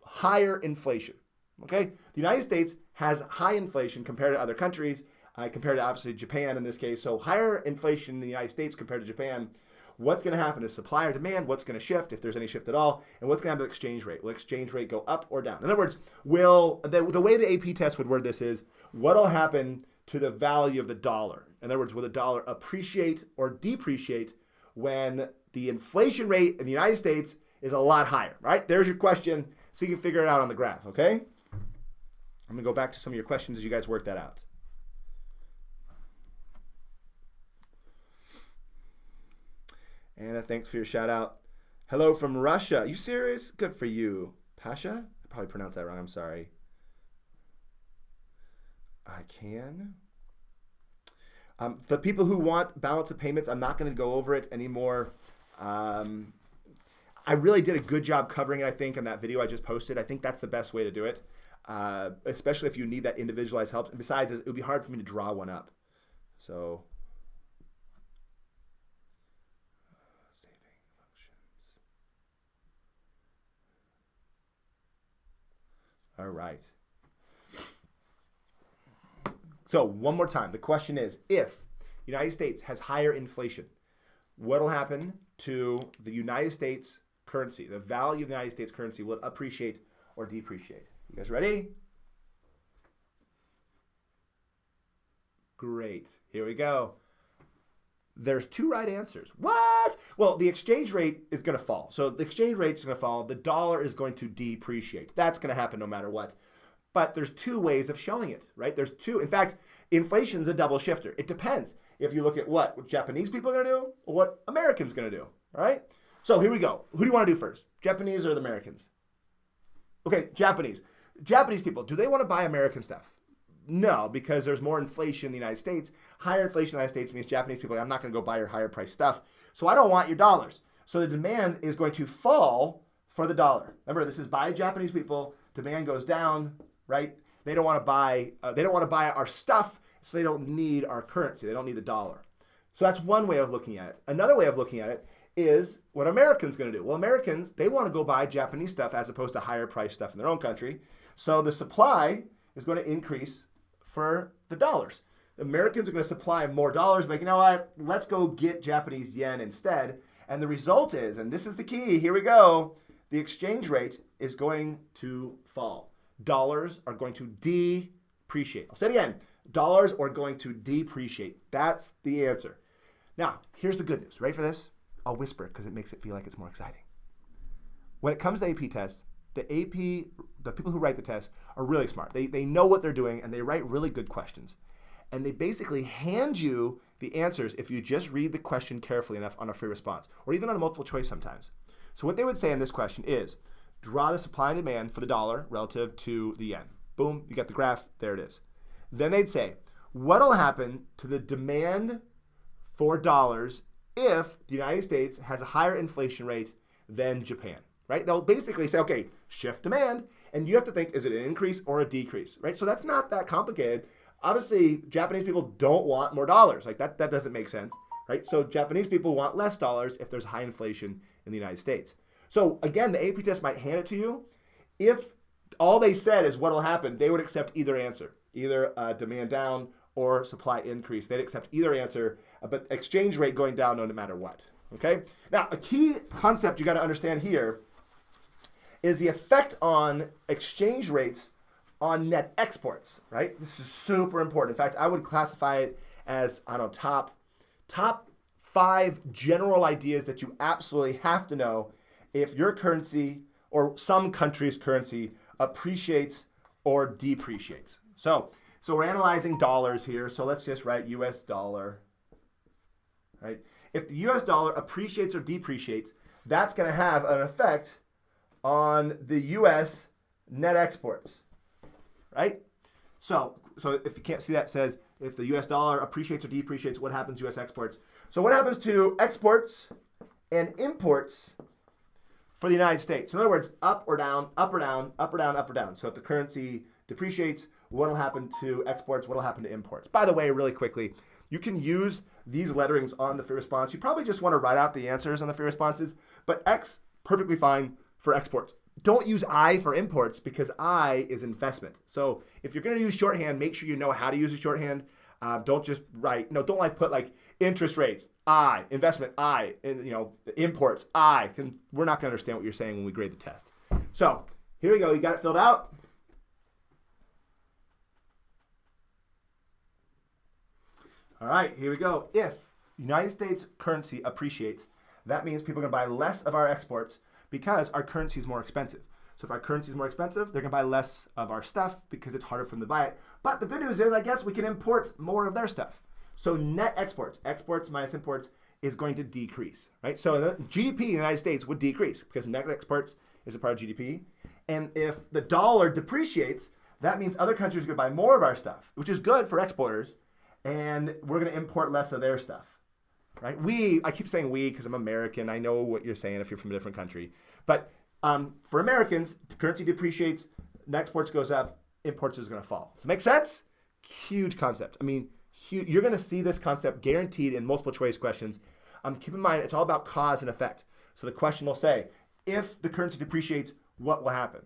higher inflation? Okay? The United States has high inflation compared to other countries, compared to obviously Japan in this case. So higher inflation in the United States compared to Japan. What's going to happen is supply or demand, what's going to shift, if there's any shift at all, and what's going to happen to the exchange rate? Will exchange rate go up or down? In other words, the way the AP test would word this is, what will happen to the value of the dollar? In other words, will the dollar appreciate or depreciate when the inflation rate in the United States is a lot higher, right? There's your question, so you can figure it out on the graph, okay? I'm going to go back to some of your questions as you guys work that out. Anna, thanks for your shout out. Hello from Russia. You serious? Good for you. Pasha? I probably pronounced that wrong. I'm sorry. I can. The people who want balance of payments, I'm not going to go over it anymore. I really did a good job covering it, I think, in that video I just posted. I think that's the best way to do it, especially if you need that individualized help. And besides, it would be hard for me to draw one up. So... All right. So one more time, the question is, if the United States has higher inflation, what will happen to the United States currency? The value of the United States currency, will it appreciate or depreciate? You guys ready? Great. Here we go. There's 2 right answers. What? Well, the exchange rate is going to fall. So the exchange rate is going to fall. The dollar is going to depreciate. That's going to happen no matter what. But there's 2 ways of showing it, right? There's 2. In fact, inflation is a double shifter. It depends if you look at what Japanese people are going to do or what Americans are going to do, all right? So here we go. Who do you want to do first? Japanese or the Americans? Okay, Japanese. Japanese people, do they want to buy American stuff? No, because there's more inflation in the United States. Higher inflation in the United States means Japanese people, I'm not going to go buy your higher price stuff. So I don't want your dollars. So the demand is going to fall for the dollar. Remember, this is by Japanese people. Demand goes down, right? They don't want to buy. They don't want to buy our stuff, so they don't need our currency. They don't need the dollar. So that's one way of looking at it. Another way of looking at it is what Americans going to do. Well, Americans, they want to go buy Japanese stuff as opposed to higher price stuff in their own country. So the supply is going to increase for the dollars. Americans are going to supply more dollars, but you know what? Let's go get Japanese yen instead. And the result is, and this is the key, here we go, the exchange rate is going to fall. Dollars are going to depreciate. I'll say it again. Dollars are going to depreciate. That's the answer. Now, here's the good news. Ready for this? I'll whisper because it makes it feel like it's more exciting. When it comes to AP tests, the people who write the test are really smart. They know what they're doing, and they write really good questions. And they basically hand you the answers if you just read the question carefully enough on a free response, or even on a multiple choice sometimes. So what they would say in this question is, draw the supply and demand for the dollar relative to the yen. Boom, you got the graph, there it is. Then they'd say, what'll happen to the demand for dollars if the United States has a higher inflation rate than Japan, right? They'll basically say, okay, shift demand, and you have to think, is it an increase or a decrease, right? So that's not that complicated. Obviously, Japanese people don't want more dollars. Like that doesn't make sense, right? So Japanese people want less dollars if there's high inflation in the United States. So again, the AP test might hand it to you. If all they said is what'll happen, they would accept either answer, either demand down or supply increase. They'd accept either answer, but exchange rate going down no matter what, okay? Now, a key concept you got to understand here is the effect on exchange rates on net exports, right? This is super important. In fact, I would classify it as, I don't know, top 5 general ideas that you absolutely have to know if your currency or some country's currency appreciates or depreciates. So we're analyzing dollars here. So let's just write US dollar, right? If the US dollar appreciates or depreciates, that's going to have an effect on the US net exports, right? So if you can't see that, it says if the US dollar appreciates or depreciates, what happens to US exports? So what happens to exports and imports for the United States? So in other words, up or down, up or down, up or down, up or down. So if the currency depreciates, what will happen to exports? What will happen to imports? By the way, really quickly, you can use these letterings on the free response. You probably just want to write out the answers on the free responses, but X, perfectly fine for exports. Don't use I for imports because I is investment. So if you're going to use shorthand, make sure you know how to use a shorthand. Don't just write, don't like put like interest rates, I, investment, I, and imports, I. We're not going to understand what you're saying when we grade the test. So here we go. You got it filled out? All right, here we go. If United States currency appreciates, that means people are going to buy less of our exports because our currency is more expensive. So if our currency is more expensive, they're going to buy less of our stuff because it's harder for them to buy it. But the good news is, I guess we can import more of their stuff. So net exports minus imports is going to decrease, right? So the GDP in the United States would decrease because net exports is a part of GDP. And if the dollar depreciates, that means other countries are going to buy more of our stuff, which is good for exporters. And we're going to import less of their stuff, right? I keep saying we because I'm American. I know what you're saying if you're from a different country. But for Americans, the currency depreciates, exports goes up, imports is going to fall. Does it make sense? Huge concept. I mean, you're going to see this concept guaranteed in multiple choice questions. Keep in mind, it's all about cause and effect. So the question will say, if the currency depreciates, what will happen?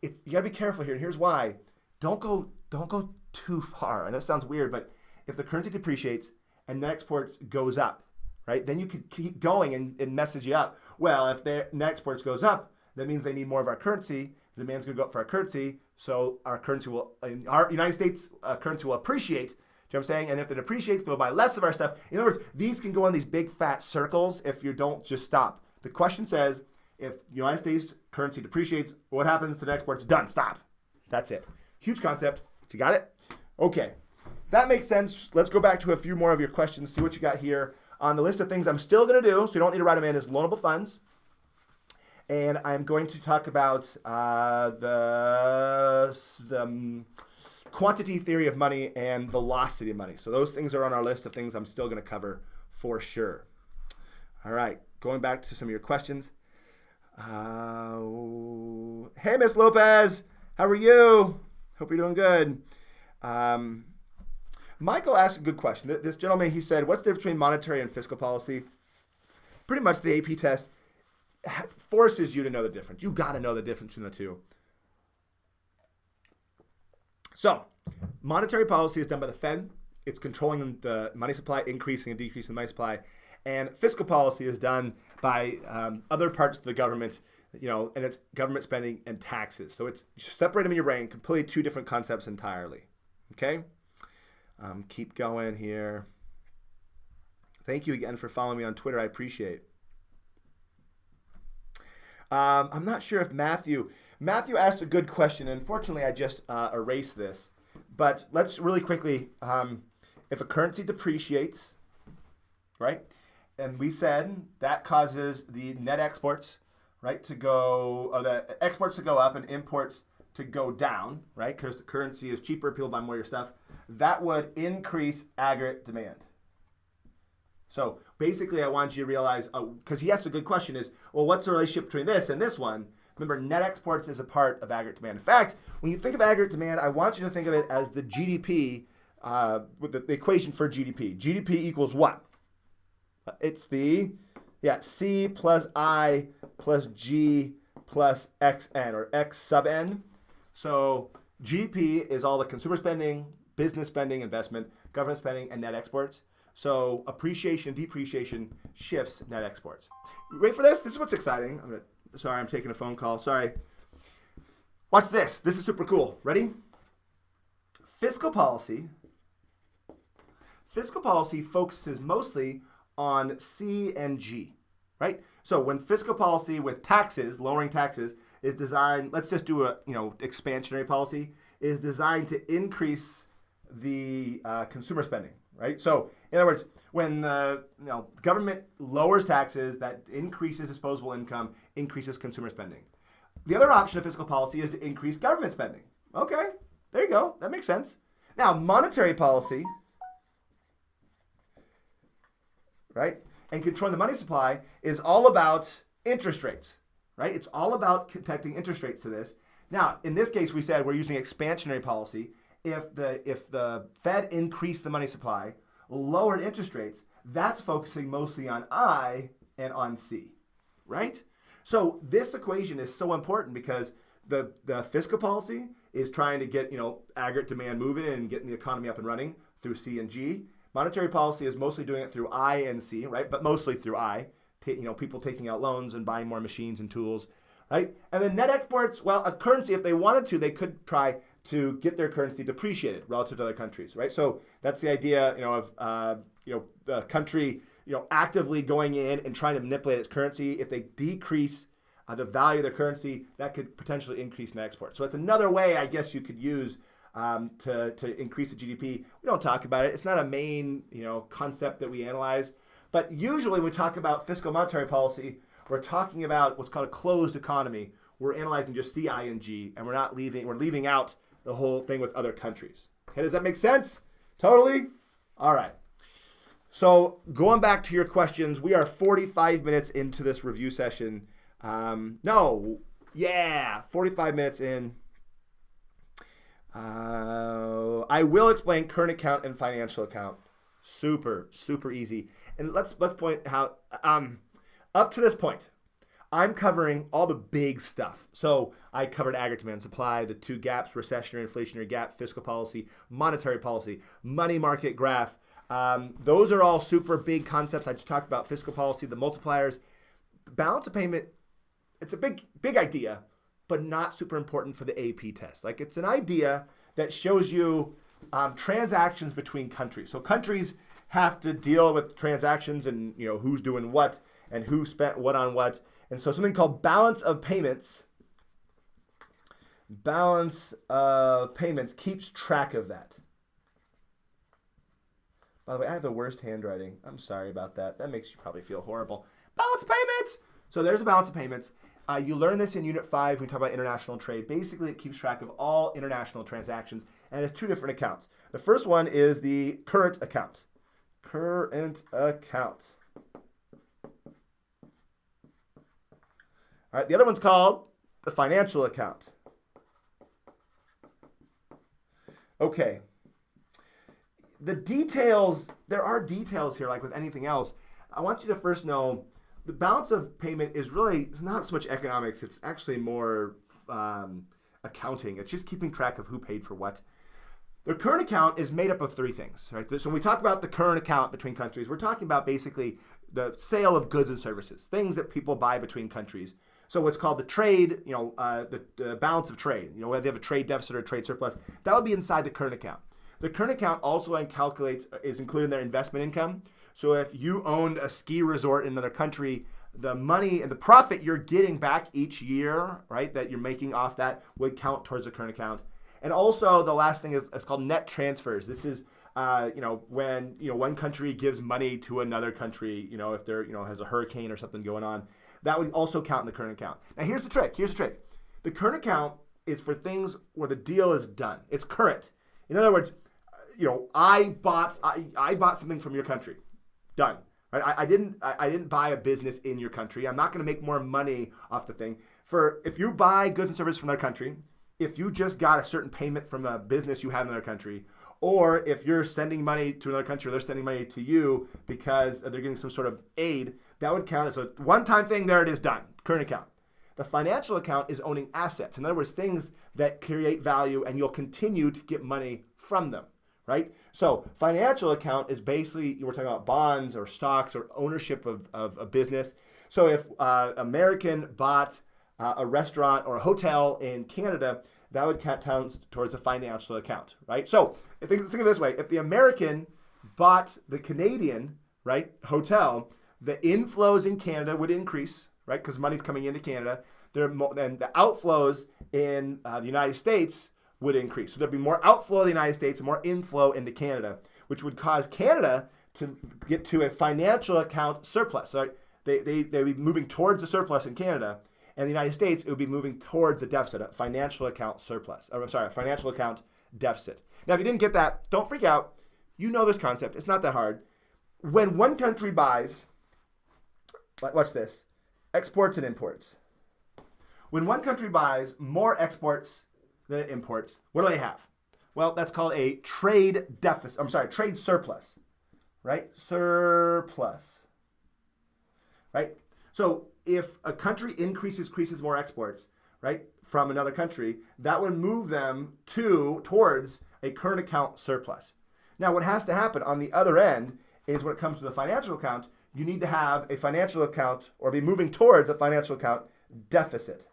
You got to be careful here. And here's why. Don't go too far. I know it sounds weird, but if the currency depreciates and net exports goes up, right, then you could keep going and messes you up. Well, if the net exports goes up, that means they need more of our currency. The demand's going to go up for our currency, so our United States currency will appreciate. Do you know what I'm saying? And if it appreciates, we'll buy less of our stuff. In other words, these can go on these big fat circles if you don't just stop. The question says, if United States currency depreciates, what happens to the exports? Done. Stop. That's it. Huge concept. You got it? Okay. That makes sense. Let's go back to a few more of your questions, see what you got here. On the list of things I'm still going to do, so you don't need to write them in, is loanable funds. And I'm going to talk about the quantity theory of money and velocity of money. So those things are on our list of things I'm still going to cover for sure. All right, going back to some of your questions. Hey, Miss Lopez, how are you? Hope you're doing good. Michael asked a good question. This gentleman, he said, what's the difference between monetary and fiscal policy? Pretty much the AP test forces you to know the difference. You got to know the difference between the two. So, monetary policy is done by the Fed. It's controlling the money supply, increasing and decreasing the money supply. And fiscal policy is done by other parts of the government, and it's government spending and taxes. So it's separate them in your brain, completely two different concepts entirely. Okay? Keep going here. Thank you again for following me on Twitter. I appreciate it. I'm not sure if Matthew asked a good question. Unfortunately, I just erased this. But let's really quickly, if a currency depreciates, right? And we said that causes the net exports, right, to go, or the exports to go up and imports to go down, right? Because the currency is cheaper, people buy more of your stuff. That would increase aggregate demand. So basically, I want you to realize, because he asked a good question is, well, what's the relationship between this and this one? Remember, net exports is a part of aggregate demand. In fact, when you think of aggregate demand, I want you to think of it as the GDP, with the equation for GDP. GDP equals what? It's the, C plus I plus G plus XN, or X sub N. So GDP is all the consumer spending, business spending, investment, government spending, and net exports. So appreciation, depreciation shifts net exports. Ready for this? This is what's exciting. Sorry, I'm taking a phone call. Sorry. Watch this. This is super cool. Ready? Fiscal policy focuses mostly on C and G, right? So when fiscal policy with taxes, lowering taxes, is designed, let's just do a expansionary policy, is designed to increase the consumer spending, right? So in other words, when the government lowers taxes, that increases disposable income, increases consumer spending. The other option of fiscal policy is to increase government spending. Okay, there you go. That makes sense. Now, monetary policy, right, and controlling the money supply is all about interest rates, right? It's all about protecting interest rates to this. Now, in this case, we said we're using expansionary policy. If the Fed increased the money supply, lowered interest rates, that's focusing mostly on I and on C, right? So this equation is so important because the fiscal policy is trying to get aggregate demand moving and getting the economy up and running through C and G. Monetary policy is mostly doing it through I and C, right? But mostly through I. People taking out loans and buying more machines and tools, right? And then net exports, well, a currency, if they wanted to, they could try to get their currency depreciated relative to other countries, right? So that's the idea, of the country, actively going in and trying to manipulate its currency. If they decrease the value of their currency, that could potentially increase net export. So it's another way, I guess, you could use to increase the GDP. We don't talk about it. It's not a main, concept that we analyze. But usually when we talk about fiscal monetary policy, we're talking about what's called a closed economy. We're analyzing just C, I, and G, and we're leaving out the whole thing with other countries. Okay, does that make sense? Totally? All right. So going back to your questions, we are 45 minutes into this review session. 45 minutes in. I will explain current account and financial account. Super, super easy. And let's point how up to this point, I'm covering all the big stuff. So I covered aggregate demand supply, the two gaps, recessionary, inflationary gap, fiscal policy, monetary policy, money market graph. Those are all super big concepts. I just talked about fiscal policy, the multipliers. Balance of payment, it's a big idea, but not super important for the AP test. Like, it's an idea that shows you transactions between countries. So countries have to deal with transactions and who's doing what and who spent what on what. And so something called balance of payments keeps track of that. By the way, I have the worst handwriting. I'm sorry about that. That makes you probably feel horrible. Balance of payments. So there's a balance of payments. You learn this in Unit 5 when we talk about international trade. Basically, it keeps track of all international transactions, and it's two different accounts. The first one is the current account. Current account. All right, the other one's called the financial account. Okay. The details, there are details here like with anything else. I want you to first know the balance of payment is really, it's not so much economics, it's actually more accounting. It's just keeping track of who paid for what. The current account is made up of three things, right? So when we talk about the current account between countries, we're talking about basically the sale of goods and services, things that people buy between countries. So what's called the trade, the balance of trade, whether they have a trade deficit or a trade surplus, that would be inside the current account. The current account also is included in their investment income. So if you owned a ski resort in another country, the money and the profit you're getting back each year, right, that you're making off that would count towards the current account. And also the last thing is it's called net transfers. This is when one country gives money to another country, if there has a hurricane or something going on, that would also count in the current account. Now here's the trick. The current account is for things where the deal is done. It's current. In other words, I bought something from your country. Done. Right? I didn't buy a business in your country. I'm not going to make more money off the thing. If you buy goods and services from another country, if you just got a certain payment from a business you have in another country, or if you're sending money to another country or they're sending money to you because they're getting some sort of aid, that would count as a one-time thing. There it is, done. Current account. The financial account is owning assets. In other words, things that create value and you'll continue to get money from them, right? So financial account is basically, we're talking about bonds or stocks or ownership of a business. So if American bought a restaurant or a hotel in Canada, that would count towards the financial account, right? So think of it this way. If the American bought the Canadian, right, hotel, the inflows in Canada would increase, right, because money's coming into Canada. Then the outflows in the United States would increase. So there'd be more outflow in the United States and more inflow into Canada, which would cause Canada to get to a financial account surplus. So they'd be moving towards the surplus in Canada. And the United States, it would be moving towards a deficit, a financial account surplus. A financial account deficit. Now, if you didn't get that, don't freak out. You know this concept. It's not that hard. When one country buys, watch this, exports and imports. When one country buys more exports than it imports, what do they have? Well, that's called a trade surplus, right? Surplus, right? So if a country increases more exports, right, from another country, that would move them towards a current account surplus. Now, what has to happen on the other end is when it comes to the financial account, you need to have a financial account or be moving towards a financial account deficit.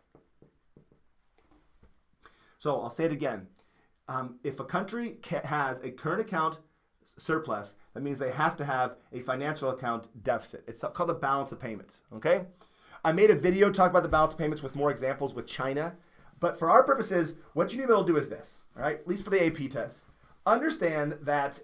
So I'll say it again. If a country has a current account surplus, that means they have to have a financial account deficit. It's called the balance of payments, okay? I made a video talking about the balance of payments with more examples with China. But for our purposes, what you need to be able to do is this, all right? At least for the AP test. Understand that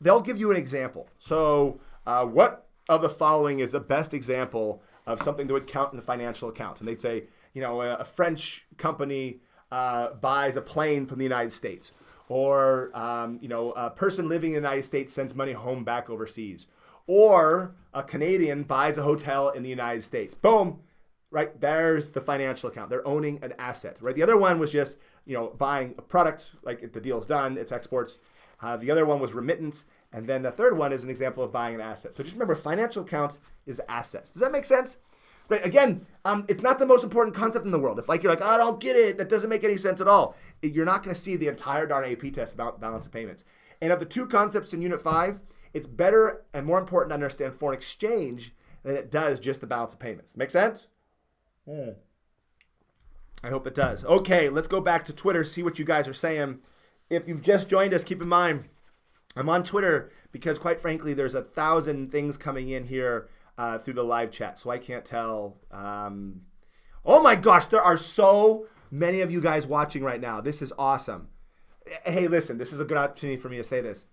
they'll give you an example. So what of the following is the best example of something that would count in the financial account? And they'd say, a French company buys a plane from the United States. Or, a person living in the United States sends money home back overseas. Or a Canadian buys a hotel in the United States. Boom, right? There's the financial account. They're owning an asset, right? The other one was just, buying a product, like the deal's done, it's exports. The other one was remittance. And then the third one is an example of buying an asset. So just remember, financial account is assets. Does that make sense? Right. Again, it's not the most important concept in the world. If you're like, I don't get it, that doesn't make any sense at all. You're not going to see the entire darn AP test about balance of payments. And of the two concepts in Unit 5, it's better and more important to understand foreign exchange than it does just the balance of payments. Make sense? I hope it does. Okay, let's go back to Twitter, see what you guys are saying. If you've just joined us, keep in mind, I'm on Twitter because, quite frankly, there's 1,000 things coming in here through the live chat, so I can't tell. Oh my gosh, there are so many of you guys watching right now. This is awesome. Hey, listen, this is a good opportunity for me to say this.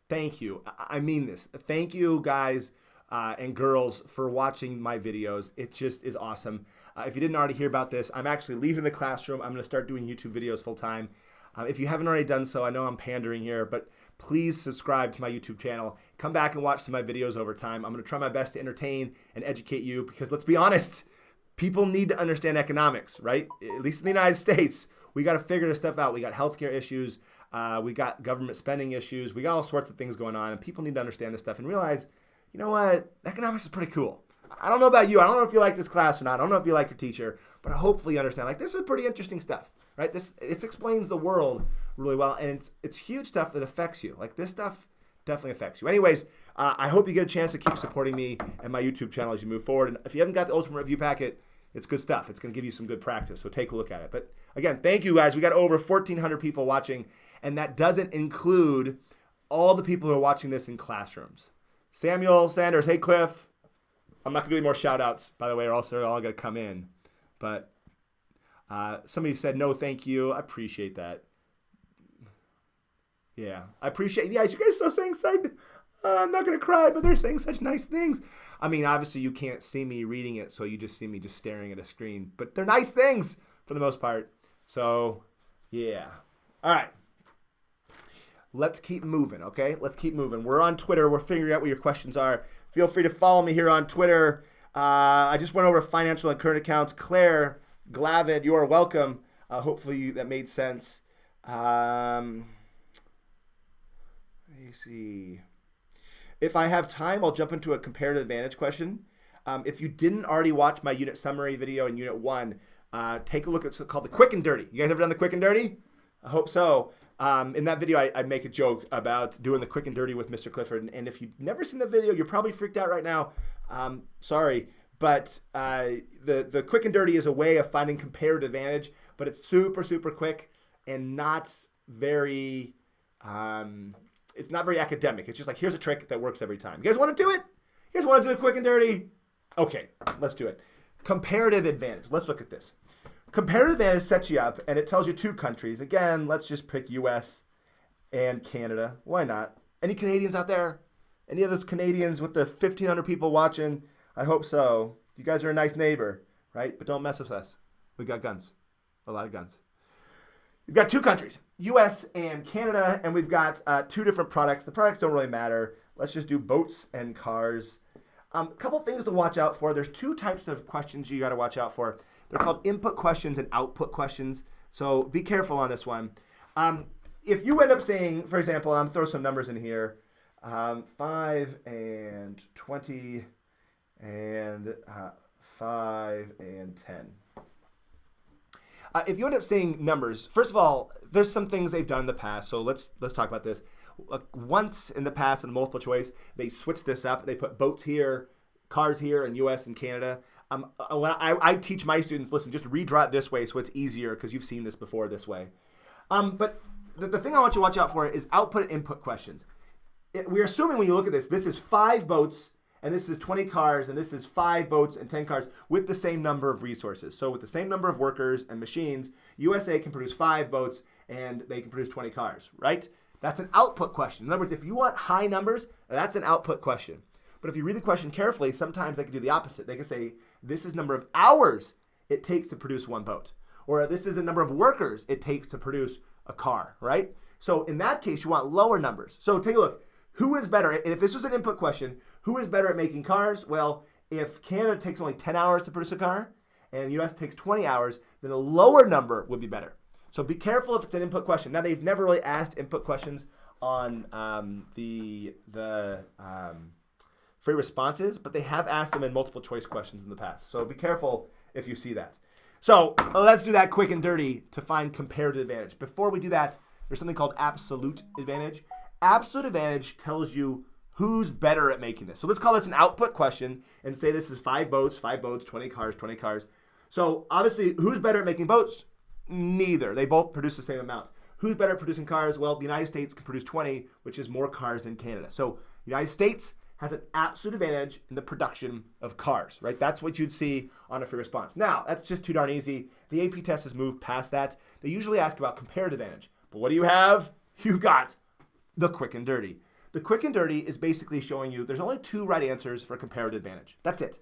Thank you. I mean this. Thank you, guys and girls, for watching my videos. It just is awesome. If you didn't already hear about this, I'm actually leaving the classroom. I'm going to start doing YouTube videos full time. If you haven't already done so, I know I'm pandering here, but please subscribe to my YouTube channel. Come back and watch some of my videos over time. I'm going to try my best to entertain and educate you because let's be honest, People need to understand economics, right? At least in the United States, we got to figure this stuff out. We got healthcare issues. We got government spending issues. We got all sorts of things going on, and people need to understand this stuff and realize, you know what? Economics is pretty cool. I don't know about you. I don't know if you like this class or not. I don't know if you like your teacher, but hopefully you understand. Like, this is pretty interesting stuff, right? It explains the world really well, and it's huge stuff that affects you. Like, this stuff definitely affects you. Anyways, I hope you get a chance to keep supporting me and my YouTube channel as you move forward. And if you haven't got the Ultimate Review Packet, it's good stuff. It's going to give you some good practice, so take a look at it. But again, thank you guys. We got over 1,400 people watching, and that doesn't include all the people who are watching this in classrooms. Samuel Sanders, hey Cliff. I'm not going to do any more shout outs, by the way, or else they're all going to come in. But somebody said no thank you. I appreciate that. Yeah, I appreciate you guys. You guys are so saying I'm not going to cry, but they're saying such nice things. I mean, obviously you can't see me reading it, so you just see me just staring at a screen. But they're nice things for the most part. So, yeah. All right. Let's keep moving, okay? Let's keep moving. We're on Twitter. We're figuring out what your questions are. Feel free to follow me here on Twitter. I just went over financial and current accounts. Claire Glavid, you are welcome. Hopefully that made sense. Let me see. If I have time, I'll jump into a comparative advantage question. If you didn't already watch my unit summary video in Unit 1, take a look at what's called the Quick and Dirty. You guys ever done the Quick and Dirty? I hope so. In that video, I make a joke about doing the Quick and Dirty with Mr. Clifford. And if you've never seen the video, you're probably freaked out right now. Sorry. But the Quick and Dirty is a way of finding comparative advantage, but it's super, super quick and not very... it's not very academic. It's just like, here's a trick that works every time. You guys want to do it? You guys want to do it quick and dirty? Okay, let's do it. Comparative advantage. Let's look at this. Comparative advantage sets you up, and it tells you two countries. Again, let's just pick U.S. and Canada. Why not? Any Canadians out there? Any of those Canadians with the 1,500 people watching? I hope so. You guys are a nice neighbor, right? But don't mess with us. We got guns. A lot of guns. We've got two countries, U.S. and Canada, and we've got two different products. The products don't really matter. Let's just do boats and cars. A couple things to watch out for. There's two types of questions you got to watch out for. They're called input questions and output questions. So be careful on this one. If you end up saying, for example, and I'm throw some numbers in here, 5 and 20 and 5 and 10. If you end up saying numbers, first of all, there's some things they've done in the past. So let's talk about this. Once in the past in multiple choice, they switched this up. They put boats here, cars here in U.S. and Canada. I teach my students, listen, just redraw it this way so it's easier because you've seen this before this way. But the thing I want you to watch out for is output and input questions. We're assuming when you look at this is 5 boats, and this is 20 cars, and this is 5 boats and 10 cars with the same number of resources. So with the same number of workers and machines, USA can produce 5 boats, and they can produce 20 cars, right? That's an output question. In other words, if you want high numbers, that's an output question. But if you read the question carefully, sometimes they can do the opposite. They can say, this is the number of hours it takes to produce 1 boat. Or this is the number of workers it takes to produce a car, right? So in that case, you want lower numbers. So take a look. Who is better? And if this was an input question, who is better at making cars? Well, if Canada takes only 10 hours to produce a car and the U.S. takes 20 hours, then a lower number would be better. So be careful if it's an input question. Now, they've never really asked input questions on the free responses, but they have asked them in multiple choice questions in the past. So be careful if you see that. So let's do that quick and dirty to find comparative advantage. Before we do that, there's something called absolute advantage. Absolute advantage tells you who's better at making this. So let's call this an output question and say this is 5 boats, 20 cars, 20 cars. So obviously, who's better at making boats? Neither. They both produce the same amount. Who's better at producing cars? Well, the United States can produce 20, which is more cars than Canada. So the United States has an absolute advantage in the production of cars, right? That's what you'd see on a free response. Now, that's just too darn easy. The AP test has moved past that. They usually ask about comparative advantage. But what do you have? You've got the quick and dirty. The quick and dirty is basically showing you there's only 2 right answers for comparative advantage. That's it.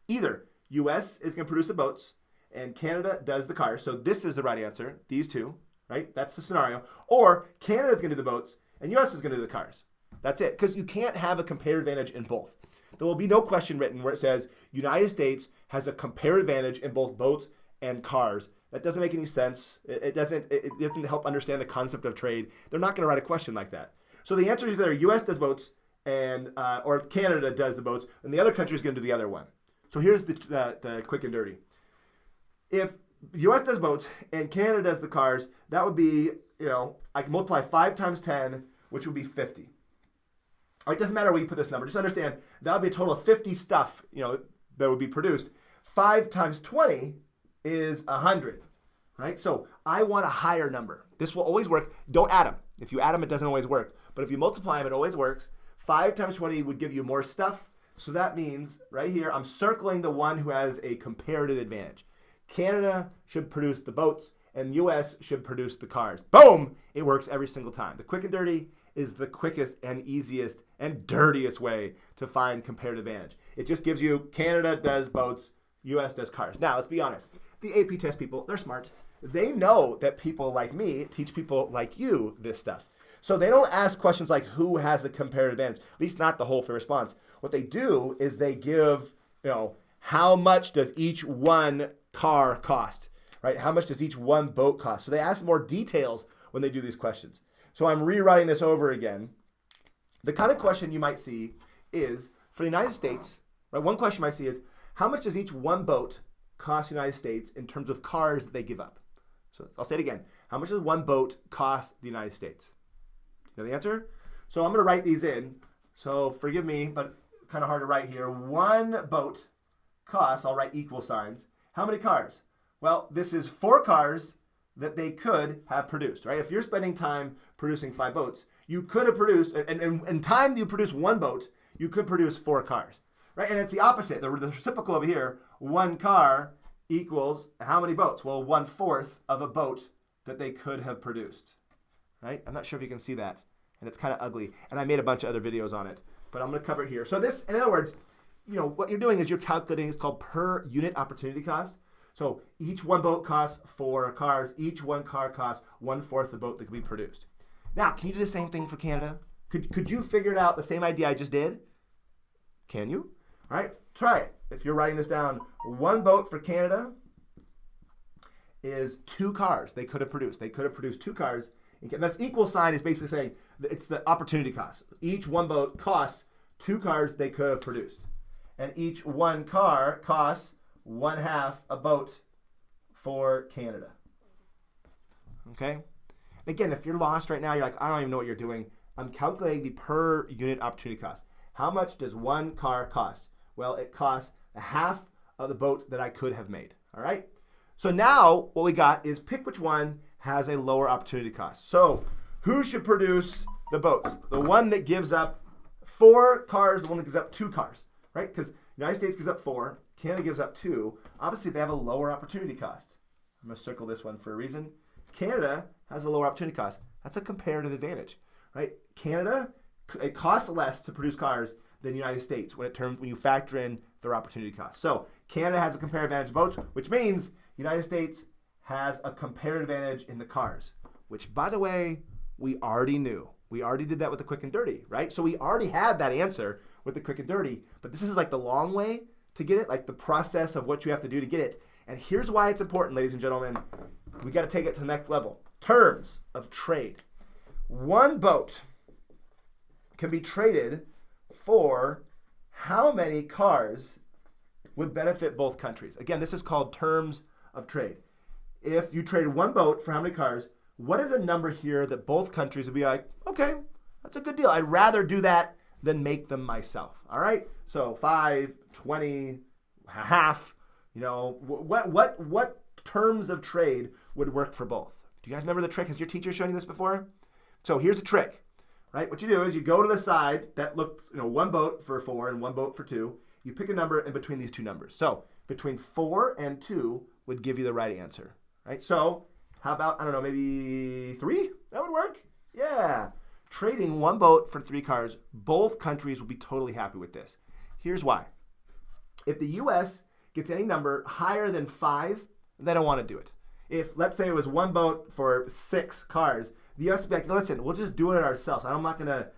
Either U.S. is going to produce the boats and Canada does the cars. So this is the right answer, these two, right? That's the scenario. Or Canada is going to do the boats and U.S. is going to do the cars. That's it. Because you can't have a comparative advantage in both. There will be no question written where it says United States has a comparative advantage in both boats and cars. That doesn't make any sense. It doesn't help understand the concept of trade. They're not going to write a question like that. So the answer is either U.S. does boats and or Canada does the boats, and the other country is going to do the other one. So here's the quick and dirty. If U.S. does boats and Canada does the cars, that would be, I can multiply 5 times 10, which would be 50. All right, it doesn't matter where you put this number. Just understand that would be a total of 50 stuff, that would be produced. 5 times 20 is 100, right? So I want a higher number. This will always work. Don't add them. If you add them, it doesn't always work. But if you multiply them, it always works. 5 times 20 would give you more stuff. So that means right here, I'm circling the one who has a comparative advantage. Canada should produce the boats and U.S. should produce the cars. Boom! It works every single time. The quick and dirty is the quickest and easiest and dirtiest way to find comparative advantage. It just gives you Canada does boats, U.S. does cars. Now, let's be honest. The AP test people, they're smart. They know that people like me teach people like you this stuff. So they don't ask questions like who has a comparative advantage, at least not the whole for response. What they do is they give, how much does each one car cost, right? How much does each one boat cost? So they ask more details when they do these questions. So I'm rewriting this over again. The kind of question you might see is, for the United States, right? One question you might see is, how much does each one boat cost the United States in terms of cars that they give up? So I'll say it again. How much does one boat cost the United States? You know the answer? So I'm going to write these in. So forgive me, but kind of hard to write here. One boat costs, I'll write equal signs. How many cars? Well, this is 4 cars that they could have produced, right? If you're spending time producing 5 boats, you could have produced, and in time you produce 1 boat, you could produce 4 cars, right? And it's the opposite. The reciprocal over here, 1 car equals how many boats? Well, 1/4 of a boat that they could have produced, right? I'm not sure if you can see that, and it's kind of ugly. And I made a bunch of other videos on it, but I'm going to cover it here. So this, in other words, what you're doing is you're calculating, it's called per unit opportunity cost. So each one boat costs 4 cars. Each one car costs 1/4 the boat that could be produced. Now, can you do the same thing for Canada? Could you figure it out the same idea I just did? Can you? All right, try it. If you're writing this down, 1 boat for Canada is 2 cars they could have produced. They could have produced 2 cars. And that's equal sign is basically saying it's the opportunity cost. Each one boat costs 2 cars they could have produced. And each 1 car costs 1/2 a boat for Canada. Okay? Again, if you're lost right now, you're like, I don't even know what you're doing. I'm calculating the per unit opportunity cost. How much does 1 car cost? Well, it costs 1/2 of the boat that I could have made. All right? So now what we got is pick which one has a lower opportunity cost. So who should produce the boats? The one that gives up 4 cars, the one that gives up 2 cars, right? Because the United States gives up 4, Canada gives up 2. Obviously, they have a lower opportunity cost. I'm going to circle this one for a reason. Canada has a lower opportunity cost. That's a comparative advantage, right? Canada, it costs less to produce cars than the United States when you factor in their opportunity cost. So Canada has a comparative advantage of boats, which means the United States has a comparative advantage in the cars, which, by the way, we already knew. We already did that with the quick and dirty, right? So we already had that answer with the quick and dirty, but this is like the long way to get it, like the process of what you have to do to get it. And here's why it's important, ladies and gentlemen. We got to take it to the next level. Terms of trade. 1 boat can be traded for how many cars would benefit both countries. Again, this is called terms of trade. If you traded 1 boat for how many cars, what is a number here that both countries would be like, okay, that's a good deal. I'd rather do that than make them myself. All right? So 5, 20, half, what terms of trade would work for both? Do you guys remember the trick? Has your teacher shown you this before? So here's a trick, right? What you do is you go to the side that looks, 1 boat for 4 and 1 boat for 2. You pick a number in between these 2 numbers. So between 4 and 2 would give you the right answer, right? So how about, I don't know, maybe 3? That would work? Yeah. Trading 1 boat for 3 cars, both countries will be totally happy with this. Here's why. If the U.S. gets any number higher than 5, they don't want to do it. If, let's say it was 1 boat for 6 cars, the U.S. would be like, listen, we'll just do it ourselves. I'm not gonna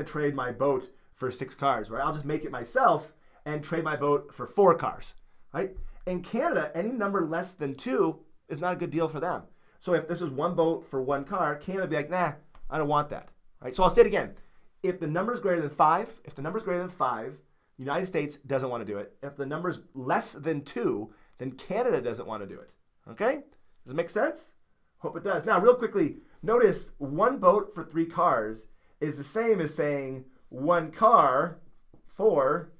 trade my boat for 6 cars, right? I'll just make it myself and trade my boat for 4 cars, right? In Canada, any number less than 2 is not a good deal for them. So if this is 1 boat for 1 car, Canada would be like, nah, I don't want that, right? So I'll say it again. If the number is greater than 5, the United States doesn't want to do it. If the number is less than 2, then Canada doesn't want to do it. Okay? Does it make sense? Hope it does. Now, real quickly, notice 1 boat for 3 cars is the same as saying 1 car for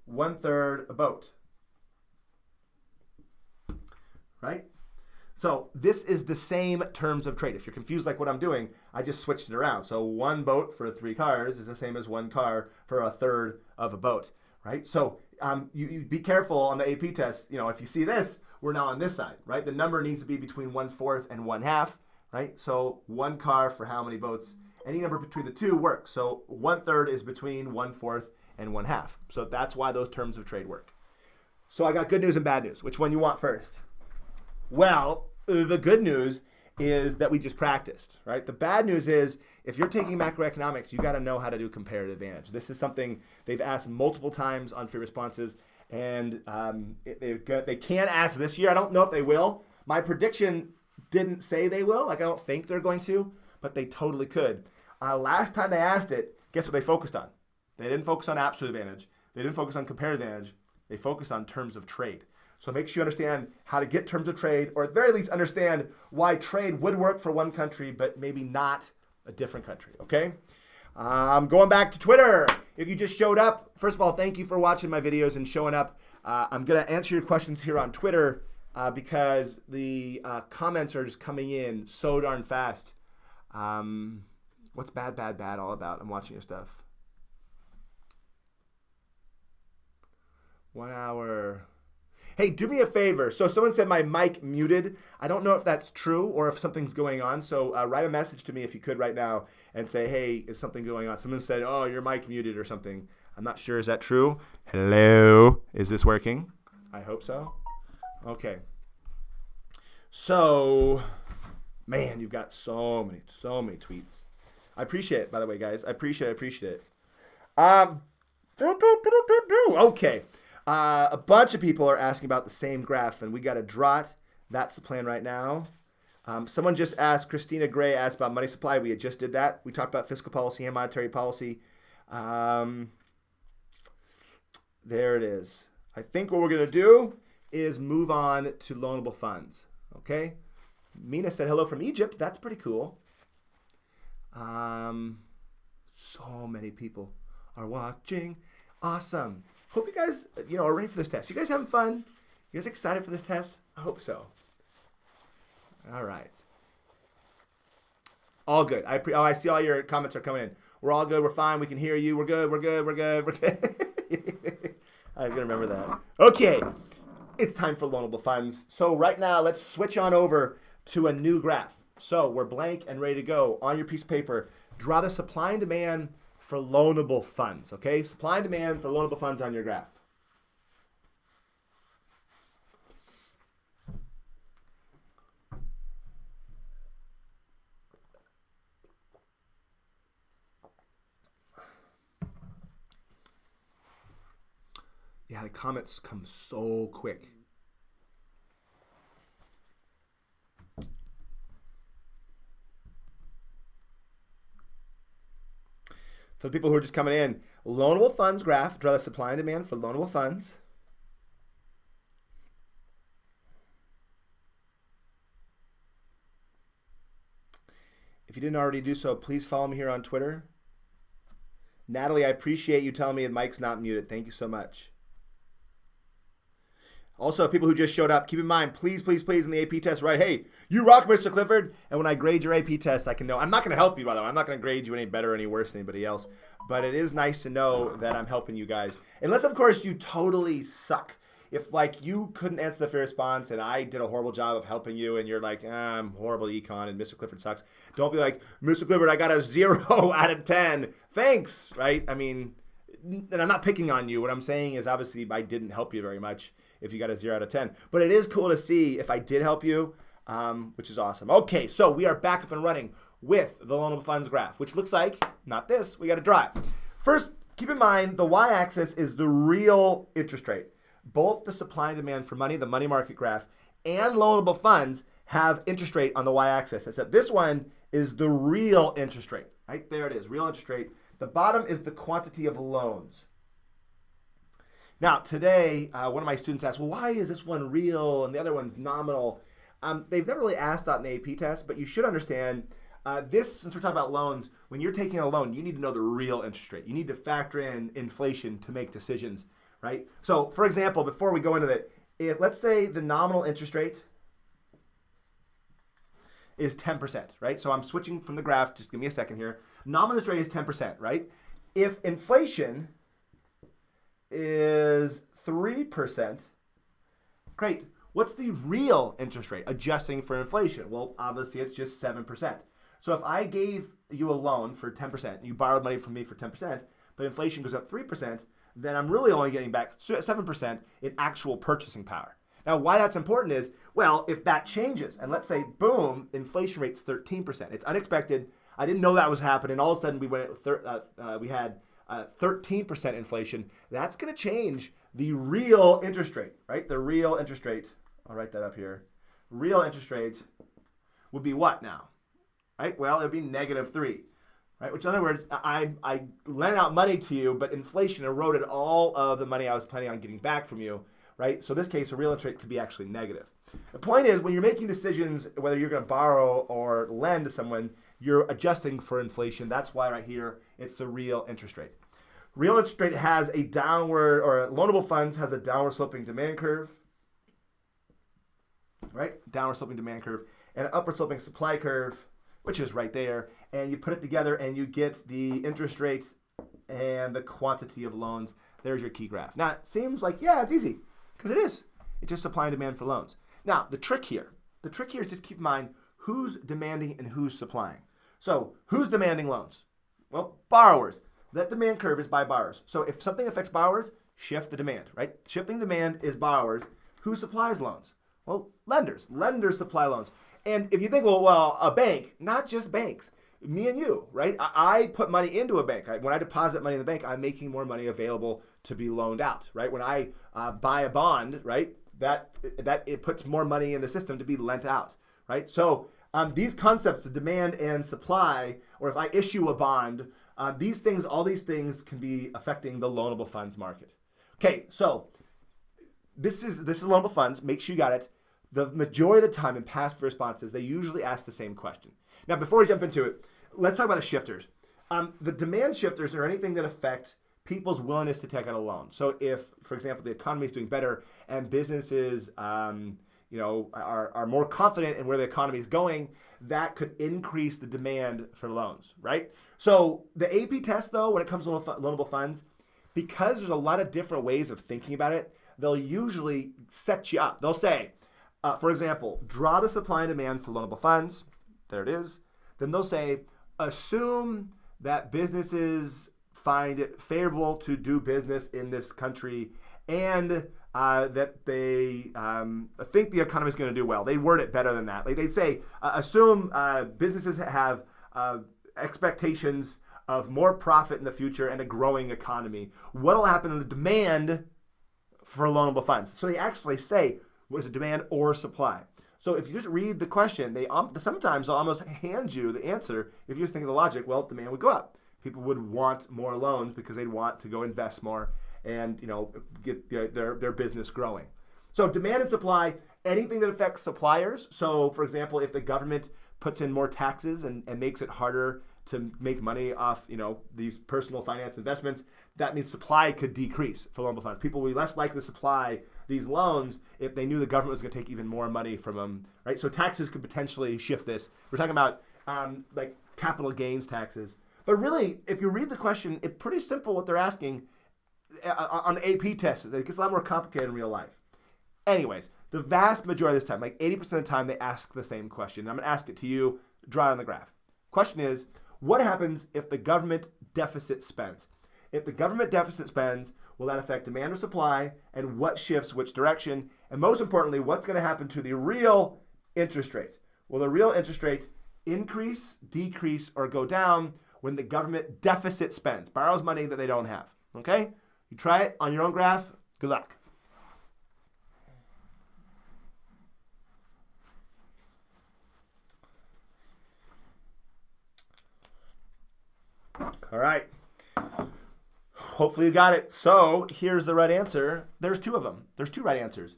1/3 a boat. Right? So this is the same terms of trade. If you're confused like what I'm doing, I just switched it around. So 1 boat for 3 cars is the same as 1 car for 1/3 of a boat, right? So you be careful on the AP test. If you see this, we're now on this side, right? The number needs to be between 1/4 and 1/2, right? So 1 car for how many boats? Any number between the 2 works. So 1/3 is between 1/4 and 1/2. So that's why those terms of trade work. So I got good news and bad news. Which one you want first? Well, the good news is that we just practiced, right? The bad news is if you're taking macroeconomics, you got to know how to do comparative advantage. This is something they've asked multiple times on free responses, and they can ask this year. I don't know if they will. My prediction didn't say they will. I don't think they're going to, but they totally could. Last time they asked it, guess what they focused on? They didn't focus on absolute advantage. They didn't focus on comparative advantage. They focused on terms of trade. So make sure you understand how to get terms of trade, or at the very least understand why trade would work for one country, but maybe not a different country, okay? Going back to Twitter. If you just showed up, first of all, thank you for watching my videos and showing up. I'm going to answer your questions here on Twitter because the comments are just coming in so darn fast. What's bad all about? I'm watching your stuff. 1 hour. Hey, do me a favor. So someone said my mic muted. I don't know if that's true or if something's going on. So write a message to me if you could right now and say, hey, is something going on? Someone said, oh, your mic muted or something. I'm not sure. Is that true? Hello? Is this working? I hope so. Okay. So, man, you've got so many tweets. I appreciate it, by the way, guys. I appreciate it. Okay. A bunch of people are asking about the same graph, and we got to draw it. That's the plan right now. Someone just asked, Christina Gray asked about money supply. We had just did that. We talked about fiscal policy and monetary policy. There it is. I think what we're going to do is move on to loanable funds. Okay? Mina said hello from Egypt. That's pretty cool. So many people are watching. Awesome. Hope you guys, are ready for this test. You guys having fun? You guys excited for this test? I hope so. All right. All good. I see all your comments are coming in. We're all good. We're fine. We can hear you. We're good. I'm going to remember that. Okay. It's time for loanable funds. So right now, let's switch on over to a new graph. So we're blank and ready to go. On your piece of paper, draw the supply and demand for loanable funds, okay? Supply and demand for loanable funds on your graph. Yeah, the comments come so quick. For the people who are just coming in, loanable funds graph, draw the supply and demand for loanable funds. If you didn't already do so, please follow me here on Twitter. Natalie, I appreciate you telling me the mic's not muted. Thank you so much. Also, people who just showed up, keep in mind, please, in the AP test, write, hey, you rock, Mr. Clifford. And when I grade your AP test, I can know. I'm not going to help you, by the way. I'm not going to grade you any better or any worse than anybody else. But it is nice to know that I'm helping you guys. Unless, of course, you totally suck. If, you couldn't answer the free response and I did a horrible job of helping you and you're like, I'm horrible at econ and Mr. Clifford sucks, don't be like, Mr. Clifford, I got a 0 out of 10. Thanks, right? I mean, and I'm not picking on you. What I'm saying is, obviously, I didn't help you very much if you got a 0 out of 10. But it is cool to see if I did help you, which is awesome. Okay, so we are back up and running. with the loanable funds graph, which looks like, not this, we got to draw it. First, keep in mind the y-axis is the real interest rate. Both the supply and demand for money, the money market graph, and loanable funds have interest rate on the y-axis, except this one is the real interest rate. Right there it is, real interest rate. The bottom is the quantity of loans. Now, today, one of my students asked, well, why is this one real and the other one's nominal? They've never really asked that in the AP test, but you should understand this, since we're talking about loans, when you're taking a loan, you need to know the real interest rate. You need to factor in inflation to make decisions, right? So, for example, before we go into that, let's say the nominal interest rate is 10%, right? So I'm switching from the graph, just give me a second here. Nominal interest rate is 10%, right? If inflation is 3%, great. What's the real interest rate adjusting for inflation? Well, obviously it's just 7%. So if I gave you a loan for 10%, you borrowed money from me for 10%, but inflation goes up 3%, then I'm really only getting back 7% in actual purchasing power. Now, why that's important is, well, if that changes, and let's say, boom, inflation rate's 13%. It's unexpected. I didn't know that was happening. All of a sudden, we had 13% inflation. That's going to change the real interest rate, right? The real interest rate, I'll write that up here. Real interest rate would be what now, right? Well, it would be -3, right? Which, in other words, I lent out money to you, but inflation eroded all of the money I was planning on getting back from you, right? So in this case, a real interest rate could be actually negative. The point is, when you're making decisions, whether you're going to borrow or lend to someone, you're adjusting for inflation. That's why right here, it's the real interest rate. Real interest rate has a downward, or loanable funds has a downward sloping demand curve, right? Downward sloping demand curve, and an upward sloping supply curve, which is right there. And you put it together and you get the interest rate and the quantity of loans. There's your key graph. Now, it seems like, yeah, it's easy, because it is. It's just supply and demand for loans. Now, the trick here is just keep in mind who's demanding and who's supplying. So, who's demanding loans? Well, borrowers. That demand curve is by borrowers. So, if something affects borrowers, shift the demand, right? Shifting demand is borrowers. Who supplies loans? Well, lenders. Lenders supply loans. And if you think, well, a bank, not just banks, me and you, right? I put money into a bank. When I deposit money in the bank, I'm making more money available to be loaned out, right? When I buy a bond, right, that it puts more money in the system to be lent out, right? So these concepts of demand and supply, or if I issue a bond, all these things can be affecting the loanable funds market. Okay, so this is loanable funds. Make sure you got it. The majority of the time in past responses, they usually ask the same question. Now, before we jump into it, let's talk about the shifters. The demand shifters are anything that affect people's willingness to take out a loan. So if, for example, the economy is doing better and businesses are more confident in where the economy is going, that could increase the demand for loans, right? So the AP test, though, when it comes to loanable funds, because there's a lot of different ways of thinking about it, they'll usually set you up. They'll say, for example, draw the supply and demand for loanable funds. There it is. Then they'll say, assume that businesses find it favorable to do business in this country and that they think the economy is going to do well. They word it better than that. Like they'd say, assume businesses have expectations of more profit in the future and a growing economy. What will happen in the demand for loanable funds? So they actually say, was it demand or supply? So if you just read the question, sometimes they'll almost hand you the answer. If you just think of the logic, well, demand would go up. People would want more loans because they'd want to go invest more and get their business growing. So demand and supply, anything that affects suppliers. So for example, if the government puts in more taxes and makes it harder to make money off these personal finance investments, that means supply could decrease for loanable funds. People will be less likely to supply these loans if they knew the government was going to take even more money from them, right? So taxes could potentially shift this. We're talking about like capital gains taxes. But really, if you read the question, it's pretty simple what they're asking on the AP test. It gets a lot more complicated in real life. Anyways, the vast majority of this time, like 80% of the time, they ask the same question. I'm going to ask it to you, draw it on the graph. Question is, what happens if the government deficit spends? If the government deficit spends, will that affect demand or supply? And what shifts which direction? And most importantly, what's going to happen to the real interest rate? Well, the real interest rate increase, decrease, or go down when the government deficit spends, borrows money that they don't have. Okay? You try it on your own graph. Good luck. All right. Hopefully you got it. So here's the right answer. There's two of them. There's two right answers.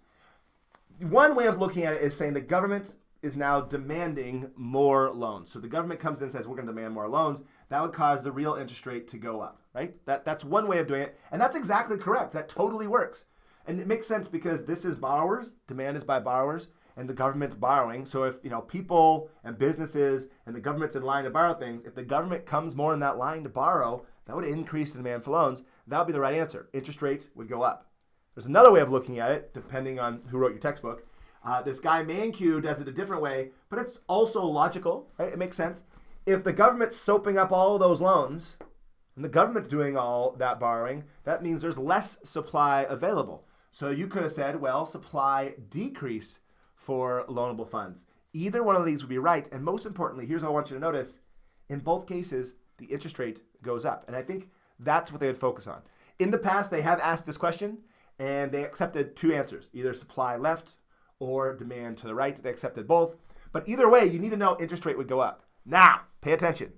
One way of looking at it is saying the government is now demanding more loans. So the government comes in and says, we're going to demand more loans. That would cause the real interest rate to go up, right? That's one way of doing it. And that's exactly correct. That totally works. And it makes sense because this is borrowers. Demand is by borrowers. And the government's borrowing. So if people and businesses and the government's in line to borrow things, if the government comes more in that line to borrow, that would increase the demand for loans. That would be the right answer. Interest rate would go up. There's another way of looking at it, depending on who wrote your textbook. This guy Mankiw does it a different way, but it's also logical, right? It makes sense. If the government's soaping up all of those loans and the government's doing all that borrowing, that means there's less supply available. So you could have said, well, supply decrease for loanable funds. Either one of these would be right. And most importantly, here's what I want you to notice. In both cases, the interest rate goes up. And I think that's what they would focus on. In the past, they have asked this question, and they accepted two answers, either supply left or demand to the right. They accepted both. But either way, you need to know interest rate would go up. Now, pay attention.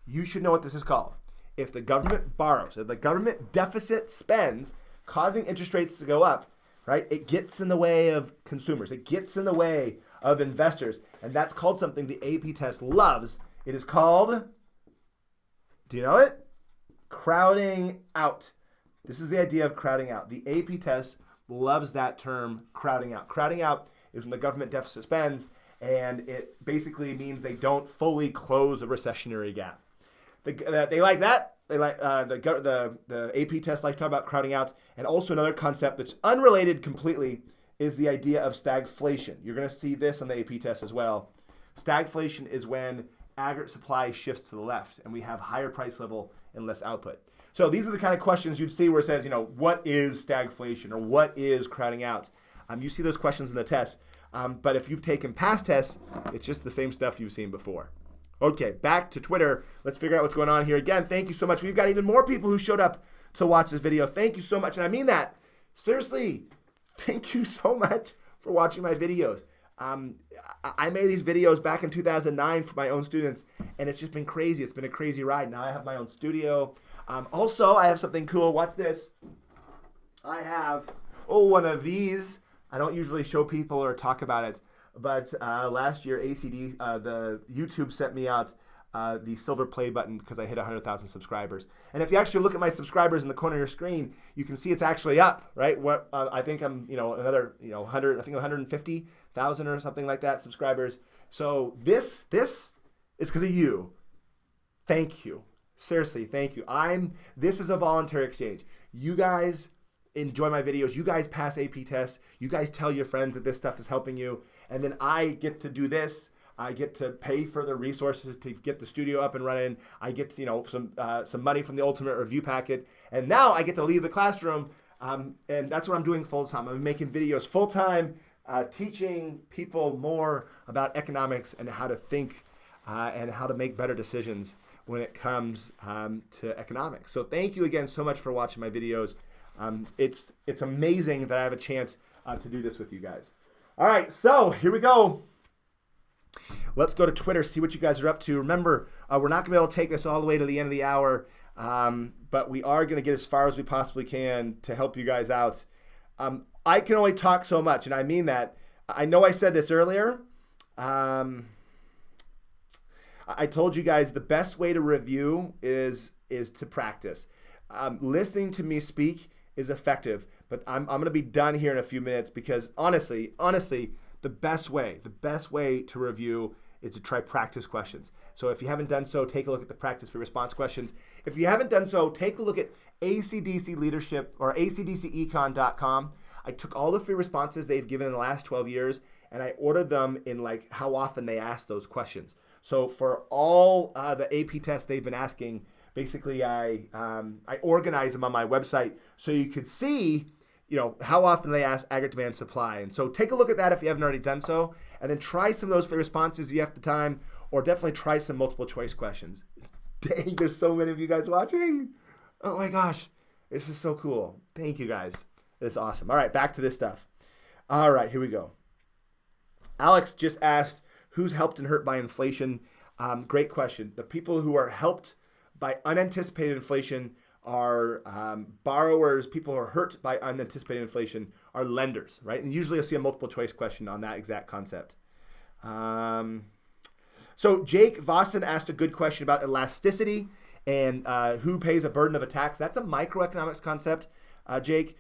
You should know what this is called. If the government borrows, if the government deficit spends, causing interest rates to go up, right? It gets in the way of consumers. It gets in the way of investors. And that's called something the AP test loves. It is called, do you know it? Crowding out. This is the idea of crowding out. The AP test loves that term, crowding out. Crowding out is when the government deficit spends, and it basically means they don't fully close a recessionary gap. They like that. They like the AP test likes to talk about crowding out. And also another concept that's unrelated completely is the idea of stagflation. You're going to see this on the AP test as well. Stagflation is when aggregate supply shifts to the left and we have higher price level and less output. So these are the kind of questions you'd see where it says, what is stagflation or what is crowding out? You see those questions in the test. But if you've taken past tests, it's just the same stuff you've seen before. Okay, back to Twitter. Let's figure out what's going on here. Again, thank you so much. We've got even more people who showed up to watch this video. Thank you so much. And I mean that. Seriously, thank you so much for watching my videos. I made these videos back in 2009 for my own students, and it's just been crazy. It's been a crazy ride. Now I have my own studio. Also, I have something cool. Watch this. I have, one of these. I don't usually show people or talk about it. But last year, the YouTube sent me out the silver play button because I hit 100,000 subscribers. And if you actually look at my subscribers in the corner of your screen, you can see it's actually up, right? What I think I'm, another, 150,000 or something like that subscribers. So this is because of you. Thank you. Seriously, thank you. This is a voluntary exchange. You guys enjoy my videos. You guys pass AP tests. You guys tell your friends that this stuff is helping you. And then I get to do this. I get to pay for the resources to get the studio up and running. I get some money from the Ultimate Review Packet. And now I get to leave the classroom. And that's what I'm doing full time. I'm making videos full time, teaching people more about economics and how to think and how to make better decisions when it comes to economics. So thank you again so much for watching my videos. It's amazing that I have a chance to do this with you guys. All right, so here we go. Let's go to Twitter, see what you guys are up to. Remember, we're not going to be able to take this all the way to the end of the hour, but we are going to get as far as we possibly can to help you guys out. I can only talk so much, and I mean that. I know I said this earlier. I told you guys the best way to review is to practice. Listening to me speak is effective, but I'm going to be done here in a few minutes because honestly, the best way to review is to try practice questions. So if you haven't done so, take a look at the practice for response questions. If you haven't done so, take a look at ACDC Leadership or acdcecon.com. I took all the free responses they've given in the last 12 years and I ordered them in like how often they ask those questions. So for all the AP tests they've been asking, basically I organize them on my website so you could see how often they ask aggregate demand supply. And so take a look at that if you haven't already done so, and then try some of those free responses if you have the time, or definitely try some multiple choice questions. Dang, there's so many of you guys watching. Oh my gosh, this is so cool. Thank you guys. It's awesome. All right, back to this stuff. All right, here we go. Alex just asked, who's helped and hurt by inflation? Great question. The people who are helped by unanticipated inflation are borrowers. People who are hurt by unanticipated inflation are lenders, right? And usually you'll see a multiple choice question on that exact concept. So Jake Vossen asked a good question about elasticity and who pays a burden of a tax. That's a microeconomics concept, Jake.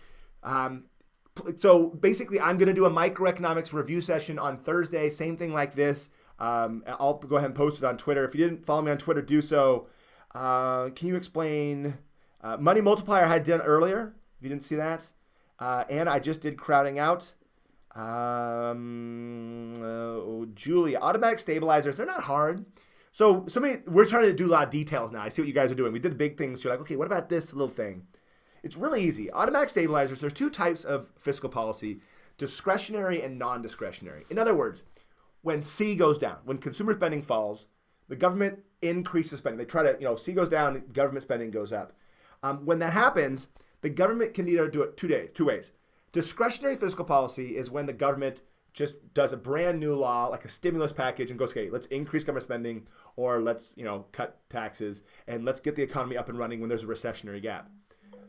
So basically, I'm going to do a microeconomics review session on Thursday, same thing like this. I'll go ahead and post it on Twitter. If you didn't follow me on Twitter, do so. Can you explain money multiplier I had done earlier? If you didn't see that. And I just did crowding out. Julie, automatic stabilizers, they're not hard. So we're trying to do a lot of details now. I see what you guys are doing. We did the big things. You're like, okay, what about this little thing? It's really easy. Automatic stabilizers, there's two types of fiscal policy, discretionary and non-discretionary. In other words, when C goes down, when consumer spending falls, the government increases spending. They try to, C goes down, government spending goes up. When that happens, the government can either do it two ways. Discretionary fiscal policy is when the government just does a brand new law, like a stimulus package, and goes, okay, let's increase government spending, or let's, cut taxes, and let's get the economy up and running when there's a recessionary gap.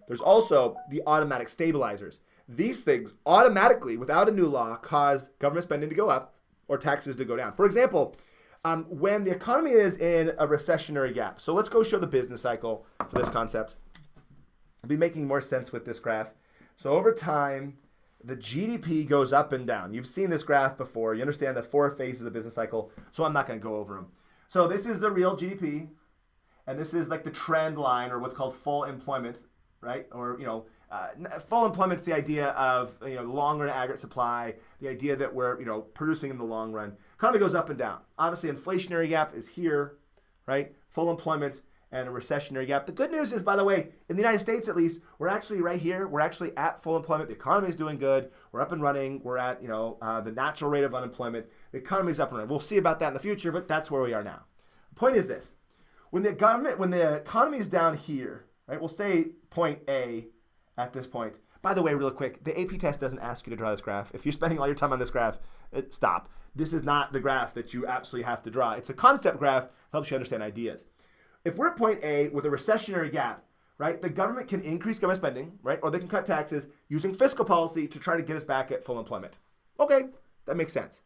There's also the automatic stabilizers. These things automatically, without a new law, cause government spending to go up or taxes to go down. For example, when the economy is in a recessionary gap. So let's go show the business cycle for this concept. It'll be making more sense with this graph. So over time, the GDP goes up and down. You've seen this graph before. You understand the 4 phases of the business cycle, so I'm not going to go over them. So this is the real GDP, and this is like the trend line, or what's called full employment, right? Or, full employment is the idea of, long run aggregate supply, the idea that we're, producing in the long run. Economy goes up and down. Obviously, inflationary gap is here, right? Full employment and a recessionary gap. The good news is, by the way, in the United States at least, we're actually right here. We're actually at full employment. The economy is doing good. We're up and running. We're at, the natural rate of unemployment. The economy is up and running. We'll see about that in the future, but that's where we are now. The point is this. When the economy is down here, right, we'll say point A at this point. By the way, real quick, the AP test doesn't ask you to draw this graph. If you're spending all your time on this graph, stop. This is not the graph that you absolutely have to draw. It's a concept graph that helps you understand ideas. If we're at point A with a recessionary gap, right, the government can increase government spending, right, or they can cut taxes using fiscal policy to try to get us back at full employment. Okay, that makes sense.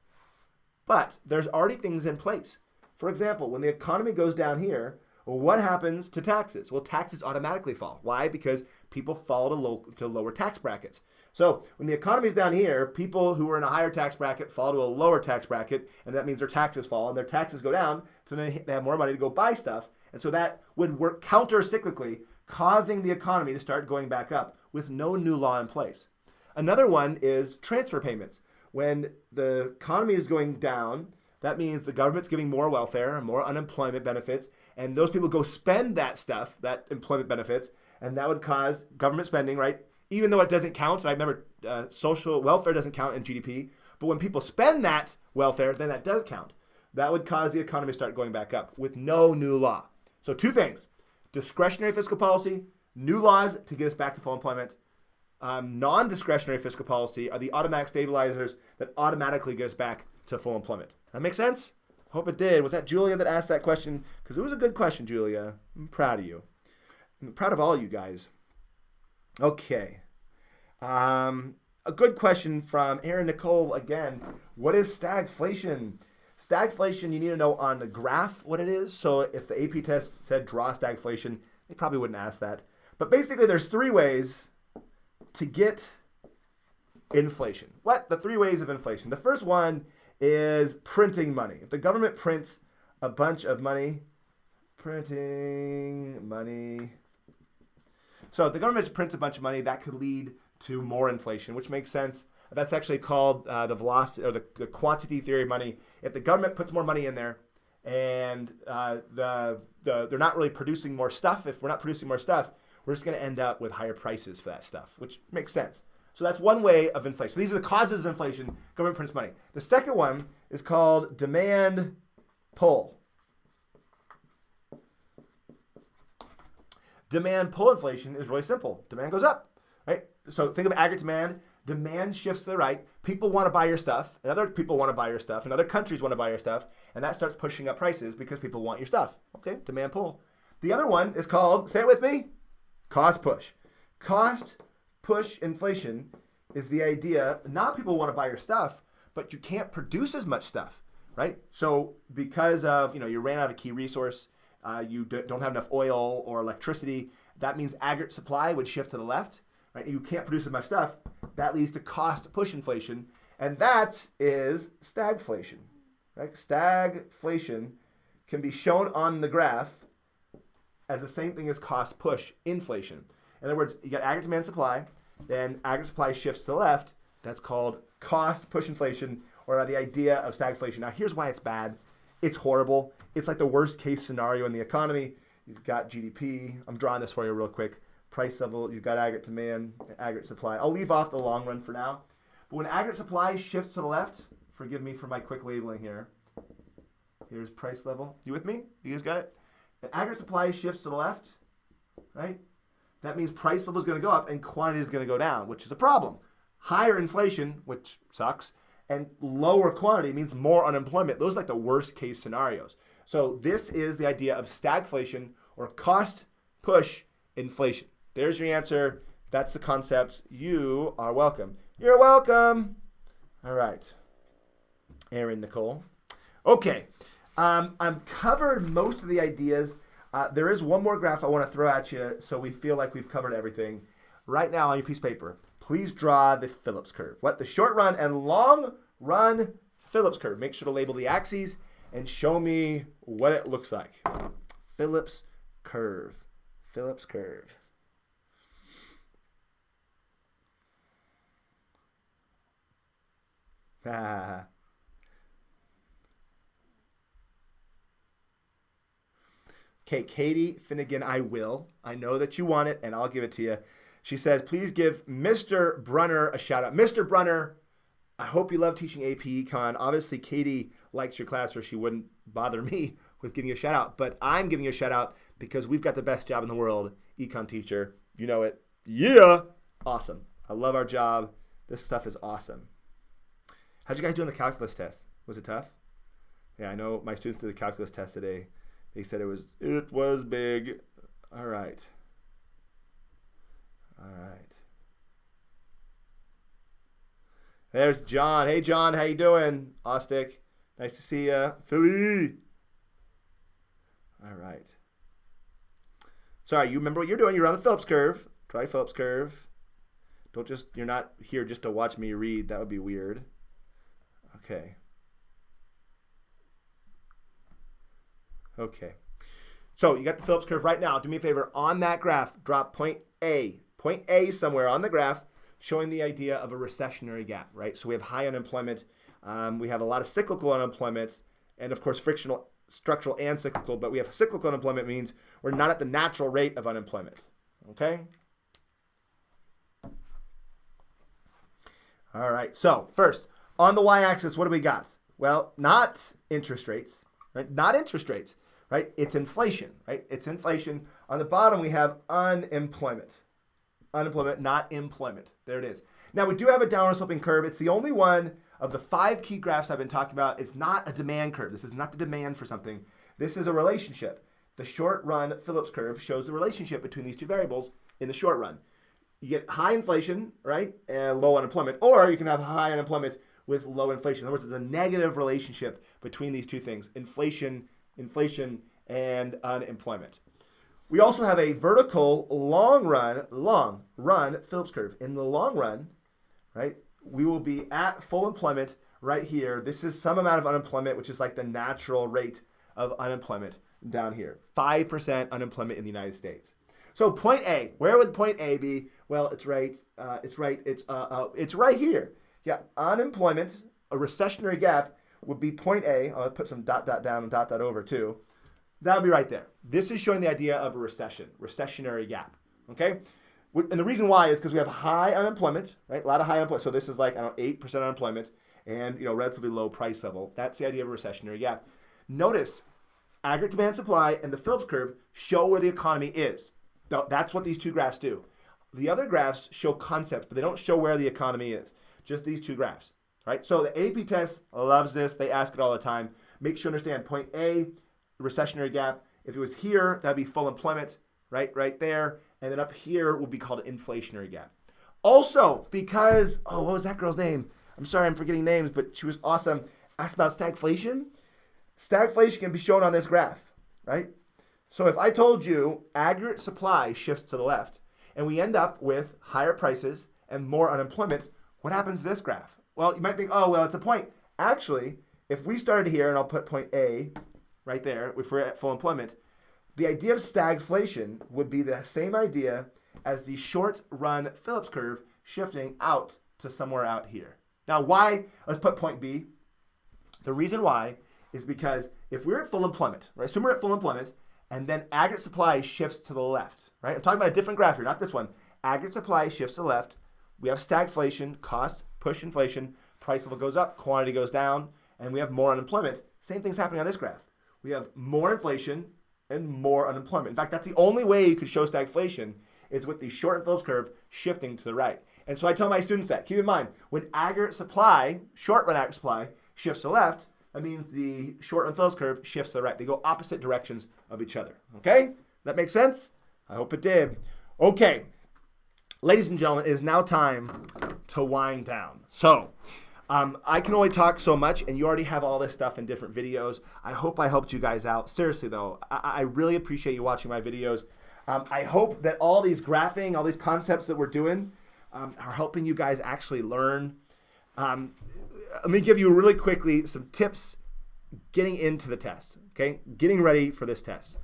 But there's already things in place. For example, when the economy goes down here, well, what happens to taxes? Well, taxes automatically fall. Why? Because people fall to lower tax brackets. So when the economy is down here, people who are in a higher tax bracket fall to a lower tax bracket, and that means their taxes fall, and their taxes go down, so they have more money to go buy stuff. And so that would work counter-cyclically, causing the economy to start going back up with no new law in place. Another one is transfer payments. When the economy is going down, that means the government's giving more welfare and more unemployment benefits, and those people go spend that stuff, that employment benefits, and that would cause government spending, right? Even though it doesn't count, I remember social welfare doesn't count in GDP, but when people spend that welfare, then that does count. That would cause the economy to start going back up with no new law. So 2 things, discretionary fiscal policy, new laws to get us back to full employment. Non-discretionary fiscal policy are the automatic stabilizers that automatically get us back to full employment. That make sense? Hope it did. Was that Julia that asked that question? Because it was a good question, Julia. I'm proud of you. I'm proud of all you guys. Okay. A good question from Aaron Nicole again. What is stagflation? Stagflation, you need to know on the graph what it is. So if the AP test said draw stagflation, they probably wouldn't ask that. But basically, there's 3 ways to get inflation. What? The 3 ways of inflation. The first one is printing money. If the government prints a bunch of money, printing money. So if the government prints a bunch of money, that could lead to more inflation, which makes sense. That's actually called the velocity or the quantity theory of money. If the government puts more money in there and they're not really producing more stuff, if we're not producing more stuff, we're just going to end up with higher prices for that stuff, which makes sense. So that's one way of inflation. So these are the causes of inflation. Government prints money. The second one is called demand pull. Demand pull inflation is really simple. Demand goes up, right? So think of aggregate demand. Demand shifts to the right. People want to buy your stuff, and other people want to buy your stuff, and other countries want to buy your stuff, and that starts pushing up prices because people want your stuff. Okay, demand pull. The other one is called, say it with me, cost push. Cost push inflation is the idea, not people want to buy your stuff, but you can't produce as much stuff, right? So because of, you ran out of a key resource, you don't have enough oil or electricity, that means aggregate supply would shift to the left, right? You can't produce as much stuff. That leads to cost push inflation, and that is stagflation, right? Stagflation can be shown on the graph as the same thing as cost push inflation. In other words, you got aggregate demand supply, then aggregate supply shifts to the left. That's called cost push inflation, or the idea of stagflation. Now, here's why it's bad. It's horrible. It's like the worst case scenario in the economy. You've got GDP. I'm drawing this for you real quick. Price level. You've got aggregate demand, aggregate supply. I'll leave off the long run for now. But when aggregate supply shifts to the left, forgive me for my quick labeling here. Here's price level. You with me? You guys got it? And aggregate supply shifts to the left, right? That means price level is going to go up and quantity is going to go down, which is a problem. Higher inflation, which sucks, and lower quantity means more unemployment. Those are like the worst case scenarios. So this is the idea of stagflation, or cost push inflation. There's your answer. That's the concepts. You are welcome. You're welcome. All right. Aaron, Nicole. Okay. I've covered most of the ideas. There is one more graph I want to throw at you so we feel like we've covered everything. Right now on your piece of paper, please draw the Phillips curve. What? The short run and long run Phillips curve. Make sure to label the axes and show me what it looks like. Phillips curve. Phillips curve. Okay, Katie Finnegan, I will. I know that you want it, and I'll give it to you. She says, please give Mr. Brunner a shout out. Mr. Brunner, I hope you love teaching AP Econ. Obviously, Katie likes your class or she wouldn't bother me with giving you a shout out. But I'm giving you a shout out because we've got the best job in the world, Econ teacher. You know it. Yeah. Awesome. I love our job. This stuff is awesome. How'd you guys do on the calculus test? Was it tough? Yeah, I know my students did the calculus test today. They said it was big. All right. All right. There's John. Hey, John. How you doing? Ostick. Nice to see you. Philly. All right. Sorry, you remember what you're doing. You're on the Phillips curve. Try Phillips curve. You're not here just to watch me read. That would be weird. Okay. Okay. So you got the Phillips curve right now. Do me a favor. On that graph, drop point A. Point A somewhere on the graph showing the idea of a recessionary gap, right? So we have high unemployment. We have a lot of cyclical unemployment and, of course, frictional, structural, and cyclical. But we have cyclical unemployment means we're not at the natural rate of unemployment, okay? All right. So first, on the y-axis, what do we got? Well, not interest rates, right? Not interest rates, right? It's inflation, right? It's inflation. On the bottom, we have unemployment. Unemployment, not employment. There it is. Now, we do have a downward sloping curve. It's the only one of the 5 key graphs I've been talking about. It's not a demand curve. This is not the demand for something. This is a relationship. The short run Phillips curve shows the relationship between these two variables in the short run. You get high inflation, right, and low unemployment, or you can have high unemployment with low inflation. In other words, there's a negative relationship between these two things, inflation, and unemployment. We also have a vertical long run Phillips curve. In the long run, right, we will be at full employment right here. This is some amount of unemployment, which is like the natural rate of unemployment down here. 5% unemployment in the United States. So point A, where would point A be? Well, it's right here. Yeah, unemployment, a recessionary gap would be point A. I'll put some dot down and dot over too. That would be right there. This is showing the idea of a recessionary gap, okay? And the reason why is because we have high unemployment, right? A lot of high unemployment. So this is like, 8% unemployment and, relatively low price level. That's the idea of a recessionary gap. Notice, aggregate demand supply and the Phillips curve show where the economy is. That's what these two graphs do. The other graphs show concepts, but they don't show where the economy is. Just these two graphs, right? So the AP test loves this. They ask it all the time. Make sure you understand point A, recessionary gap. If it was here, that'd be full employment, right there. And then up here would be called inflationary gap. Also, because, what was that girl's name? I'm sorry, I'm forgetting names, but she was awesome. Asked about stagflation. Stagflation can be shown on this graph, right? So if I told you aggregate supply shifts to the left, and we end up with higher prices and more unemployment, what happens to this graph? Well, you might think, it's a point. Actually, if we started here, and I'll put point A right there, if we're at full employment, the idea of stagflation would be the same idea as the short-run Phillips curve shifting out to somewhere out here. Now, why? Let's put point B. The reason why is because if we're at full employment, right? Assume we're at full employment, and then aggregate supply shifts to the left, right? I'm talking about a different graph here, not this one. Aggregate supply shifts to the left. We have stagflation, cost, push inflation, price level goes up, quantity goes down, and we have more unemployment. Same thing's happening on this graph. We have more inflation and more unemployment. In fact, that's the only way you could show stagflation is with the short Phillips curve shifting to the right. And so I tell my students that. Keep in mind, when aggregate supply, short-run aggregate supply, shifts to the left, that means the short-run Phillips curve shifts to the right. They go opposite directions of each other. Okay? That makes sense? I hope it did. Okay. Ladies and gentlemen, it is now time to wind down. So, I can only talk so much, and you already have all this stuff in different videos. I hope I helped you guys out. Seriously, though, I really appreciate you watching my videos. I hope that all these graphing, all these concepts that we're doing are helping you guys actually learn. Let me give you really quickly some tips getting into the test, okay? Getting ready for this test.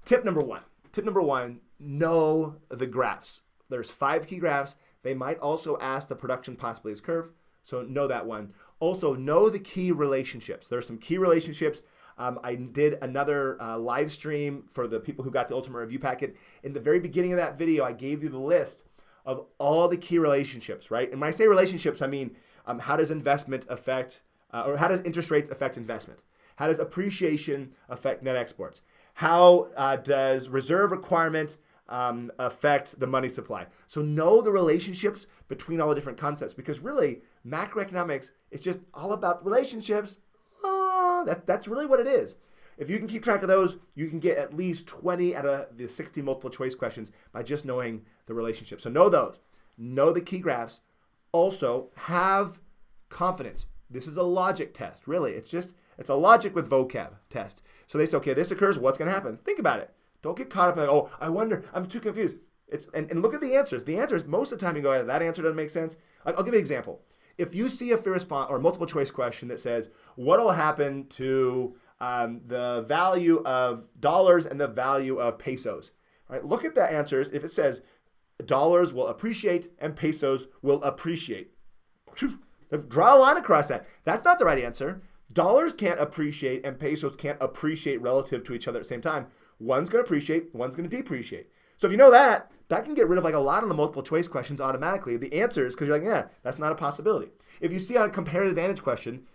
Tip number one, know the graphs. There's 5 key graphs. They might also ask the production possibilities curve, so know that one. Also, know the key relationships. There's some key relationships. I did another live stream for the people who got the Ultimate Review Packet. In the very beginning of that video, I gave you the list of all the key relationships, right? And when I say relationships, I mean how does investment affect, or how does interest rates affect investment? How does appreciation affect net exports? How does reserve requirement affect the money supply? So know the relationships between all the different concepts, because really macroeconomics is just all about relationships. That's really what it is. If you can keep track of those, you can get at least 20 out of the 60 multiple choice questions by just knowing the relationships. So know those. Know the key graphs. Also, have confidence. This is a logic test, really. It's a logic with vocab test. So they say, okay, this occurs, what's going to happen? Think about it. Don't get caught up in, I wonder, I'm too confused. And look at the answers. The answers, most of the time you go, that answer doesn't make sense. I'll give you an example. If you see a free response or multiple choice question that says, what will happen to the value of dollars and the value of pesos? All right, look at the answers. If it says dollars will appreciate and pesos will appreciate, draw a line across that. That's not the right answer. Dollars can't appreciate and pesos can't appreciate relative to each other at the same time. One's going to appreciate, one's going to depreciate. So if you know that can get rid of a lot of the multiple choice questions automatically. The answers, because you're like, yeah, that's not a possibility. If you see on a comparative advantage question,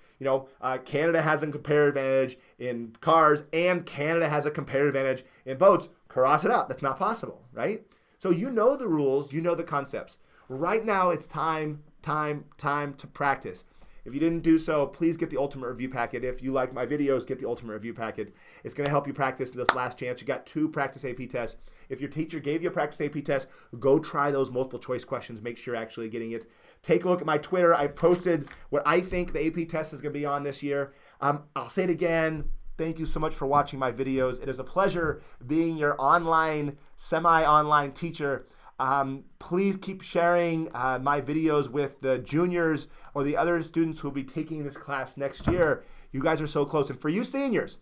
Canada has a comparative advantage in cars and Canada has a comparative advantage in boats, cross it out. That's not possible, right? So you know the rules, you know the concepts. Right now it's time to practice. If you didn't do so, please get the Ultimate Review Packet. If you like my videos, get the Ultimate Review Packet. It's going to help you practice this last chance. You got 2 practice AP tests. If your teacher gave you a practice AP test, go try those multiple choice questions. Make sure you're actually getting it. Take a look at my Twitter. I posted what I think the AP test is going to be on this year. I'll say it again. Thank you so much for watching my videos. It is a pleasure being your online, semi-online teacher. Please keep sharing my videos with the juniors or the other students who will be taking this class next year. You guys are so close. And for you seniors,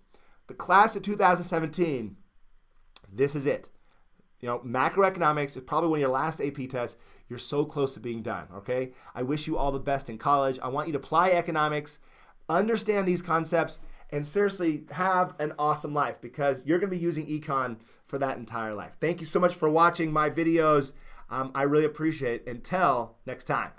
the class of 2017, this is it. Macroeconomics is probably one of your last AP tests. You're so close to being done, okay? I wish you all the best in college. I want you to apply economics, understand these concepts, and seriously have an awesome life, because you're going to be using econ for that entire life. Thank you so much for watching my videos. I really appreciate it. Until next time.